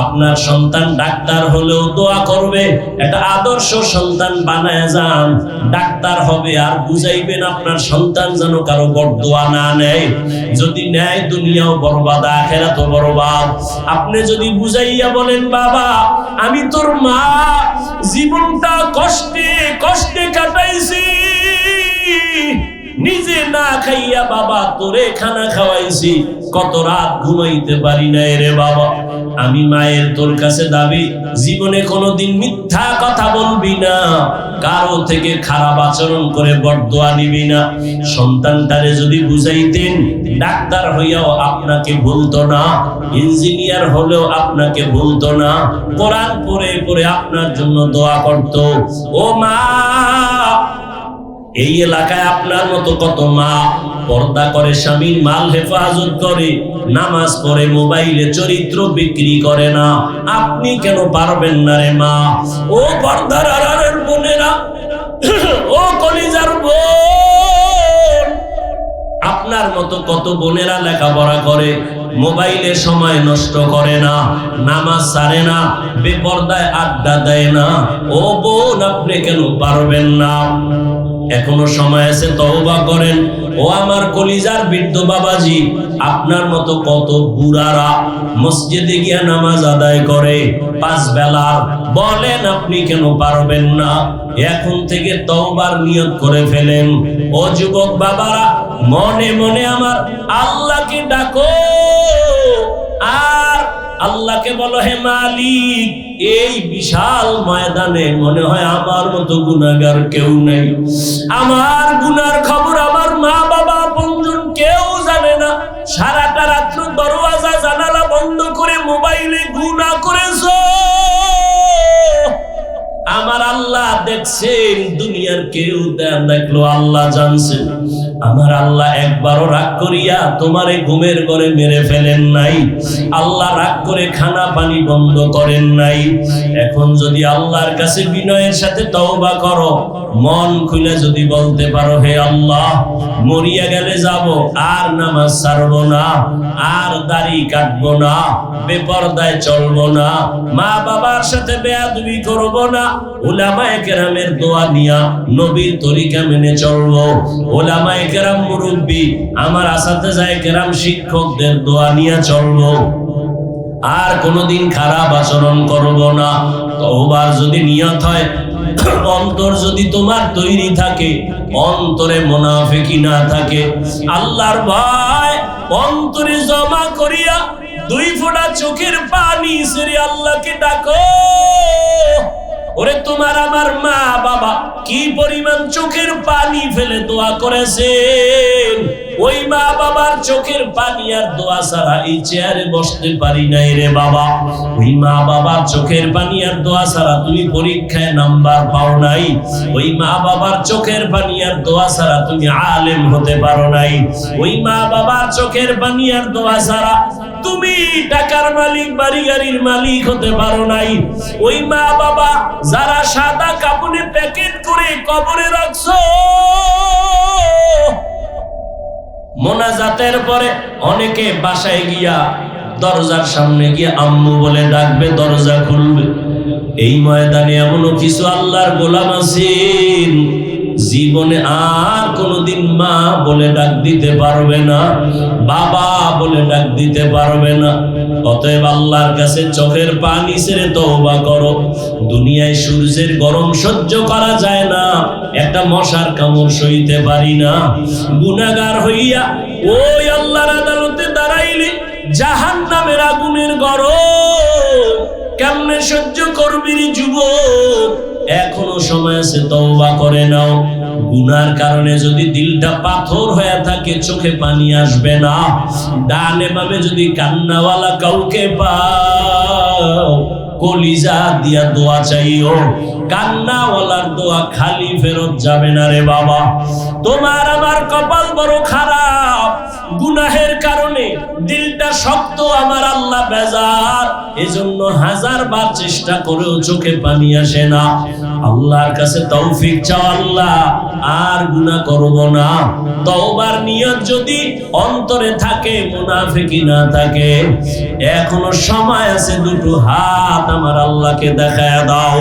আপনার সন্তান ডাক্তার হলেও দোয়া করবে। একটা আদর্শ সন্তান বানায় যান, ডাক্তার হবে, আর বুঝাইবেন আপনার সন্তান যেন কারো বরদোয়া না নেয়। যদি নেয় দুনিয়াও বরবাদ, আখিরাতও বরবাদ। আপনি যদি বুঝাইয়া বলেন, বাবা আমি তোর মা, জীবনটা কষ্টে কষ্টে কাটাইছি, নিজে না খাইয়া বাবা তোরে খানা খাওয়াইছি, কত রাত ঘুমাইতে পারি না রে বাবা। আমি মায়ের তোর কাছে দাবি, জীবনে কোনোদিন মিথ্যা কথা বলবি না, কারো থেকে খারাপ আচরণ করে বরদোয়া নিবি না। সন্তানটারে যদি বুঝাইতেন, ডাক্তার হইয়াও আপনাকে ভুলতো না, ইঞ্জিনিয়ার হলেও আপনাকে ভুলতো না, কোরআন পড়ে পড়ে আপনার জন্য দোয়া করতো। ও মা, এই এলাকায় আপনার মতো কত মা পর্দা করে, স্বামীর মাল হেফাজত করে, নামাজ পড়ে, মোবাইলে চরিত্র বিক্রি করে না। আপনি কেন পারবেন না রে মা? ও পর্দার আড়ালের বোনেরা, ও কলিজার বোন, আপনার মতো কত বোনেরা লেখাপড়া করে, মোবাইলে সময় নষ্ট করে না, নামাজ ছাড়ে না, বেপরদায় আড্ডা দেয় না। ও বোন, আপনি কেন পারবেন না? এখনো সময় আছে, তওবা করেন। ও আমার কলিজার বৃদ্ধ বাবাজি, আপনার মতো কত বুড়ারা মসজিদে গিয়া নামাজ আদায় করে 5 বেলার, বলেন আপনি কেন পারবেন না? এখন থেকে তওবার নিয়ত করে ফেলেন। ও যুবক বাবারা, মনে মনে আমার আল্লাহকে ডাকো আর আল্লাহকে বলো, হে মালিক, এই বিশাল ময়দানে মনে হয় আমার মতো গুনাহগার কেউ নেই। আমার গুনার খবর আমার মা বাবা আপনজন কেউ জানে না। সারাটা রাত্র দরওয়াজা জানালা বন্ধ করে মোবাইলে গুনাহ করেছো। আমার আল্লাহ দেখছেন, দুনিয়ার কেউ দেখলো, আল্লাহ জানছেন। আমার আল্লাহ একবারও রাগ করিয়া তোমারে ঘুমের ঘরে মেরে ফেলেন নাই। আল্লাহ রাগ করে খানা পানি বন্ধ করেন নাই। এখন যদি আল্লাহর কাছে বিনয়ের সাথে তওবা করো, মন খুলে যদি বলতে পারো, হে আল্লাহ, মরিয়া গেলে যাব, আর নামাজ ছাড়বো না, আর দাড়ি কাটবো না, বেপরদায় চলবো না, মা বাবার সাথে বেয়াদবি করবো না, উলামায়ে কেরামের দোয়া নিয়া নবীর তরিকা মেনে চলবো, উলামায়ে কেরাম মুরব্বি আমার আসাতেজায়ে কেরাম শিক্ষকদের দোয়া নিয়ে চলবো, আর কোনোদিন খারাপ আচরণ করব না। তওবার যদি নিয়ত হয়, অন্তর যদি তোমার তৈরি থাকে, অন্তরে মুনাফিকি না থাকে, আল্লাহর ভয় অন্তরে জমা করিয়া 2 ফোঁটা চোখের পানি ছেড়ে আল্লাহকে ডাকো। ওরে তোমার আমার মা বাবা কি পরিমাণ চোখের পানি ফেলে দোয়া করেছেন, ওই মা বাবার চোখের পানি আর দোয়া ছাড়া এই চেয়ারে বসতে পারি নাই রে বাবা। ওই মা বাবার চোখের পানি আর দোয়া ছাড়া তুমি পরীক্ষায় নাম্বার পাও নাই। ওই মা বাবার চোখের পানি আর দোয়া ছাড়া তুমি আলেম হতে পারো নাই। ওই মা বাবার চোখের পানি আর দোয়া ছাড়া তুমি টাকার মালিক, বাড়ি গাড়ির মালিক হতে পারো নাই। ওই মা বাবা যারা সাদা কাপড়ে প্যাকেট করে কবরে রাখছো, মোনাজাতের পরে অনেকে বাসায় গিয়া দরজার সামনে গিয়ে আম্মু বলে ডাকবে, দরজা খুলবে। এই ময়দানে এমনও কিছু আল্লাহর গোলাম আছেন, জীবনে আর কোনোদিন মা বলে ডাক দিতে পারবে না, বাবা বলে ডাক দিতে পারবে না। অতএব আল্লাহর কাছে চোখের পানি ছেড়ে তওবা করো। দুনিয়ায় সূর্যের গরম সহ্য করা যায় না, একটা মশার কামড় সইতে পারি না। গুনাহগার হইয়া ওই আল্লাহর আদালতে দাঁড়াইলে জাহান্নামের আগুনের গরম কেমনে সহ্য করবি রে যুবক? এখনো সময় আছে, তওবা করে নাও। গুনার কারণে যদি দিলটা পাথর হয়ে থাকে, চোখে পানি আসবে না। ডানে বামে যদি কান্নাওয়ালা কাউকে পাও, কলিজা দিয়া দোয়া চাইও। কান্নাওয়ালার দোয়া খালি ফেরত যাবে না রে বাবা। তোমার আমার কপাল বড় খারাপ, গুনাহের কারণে দিলটা শক্ত, আমার আল্লাহ বেজার। এজন্য 1000 বার চেষ্টা করেও চোখে পানি আসে না। আল্লাহর কাছে তৌফিক চাও, আল্লাহ আর গুনাহ করব না। তওবার নিয়ত যদি অন্তরে থাকে, মুনাফিকি না থাকে, এখনো সময় আছে। 2টো হাত আমার আল্লাহকে দেখায় দাও।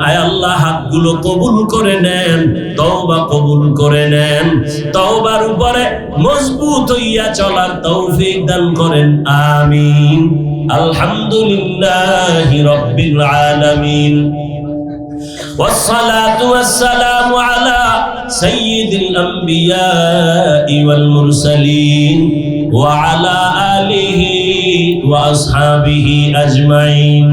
আয় আল্লাহ, হাতগুলো কবুল করে নেন, তওবা কবুল করে নেন। তওবার উপরে মজবুত হইয়া চলার তৌফিক দান করেন, আমিন। আলহামদুলিল্লাহি রাব্বিল আলামিন। والصلاة والسلام على سيد الأنبياء والمرسلين وعلى آله وأصحابه أجمعين.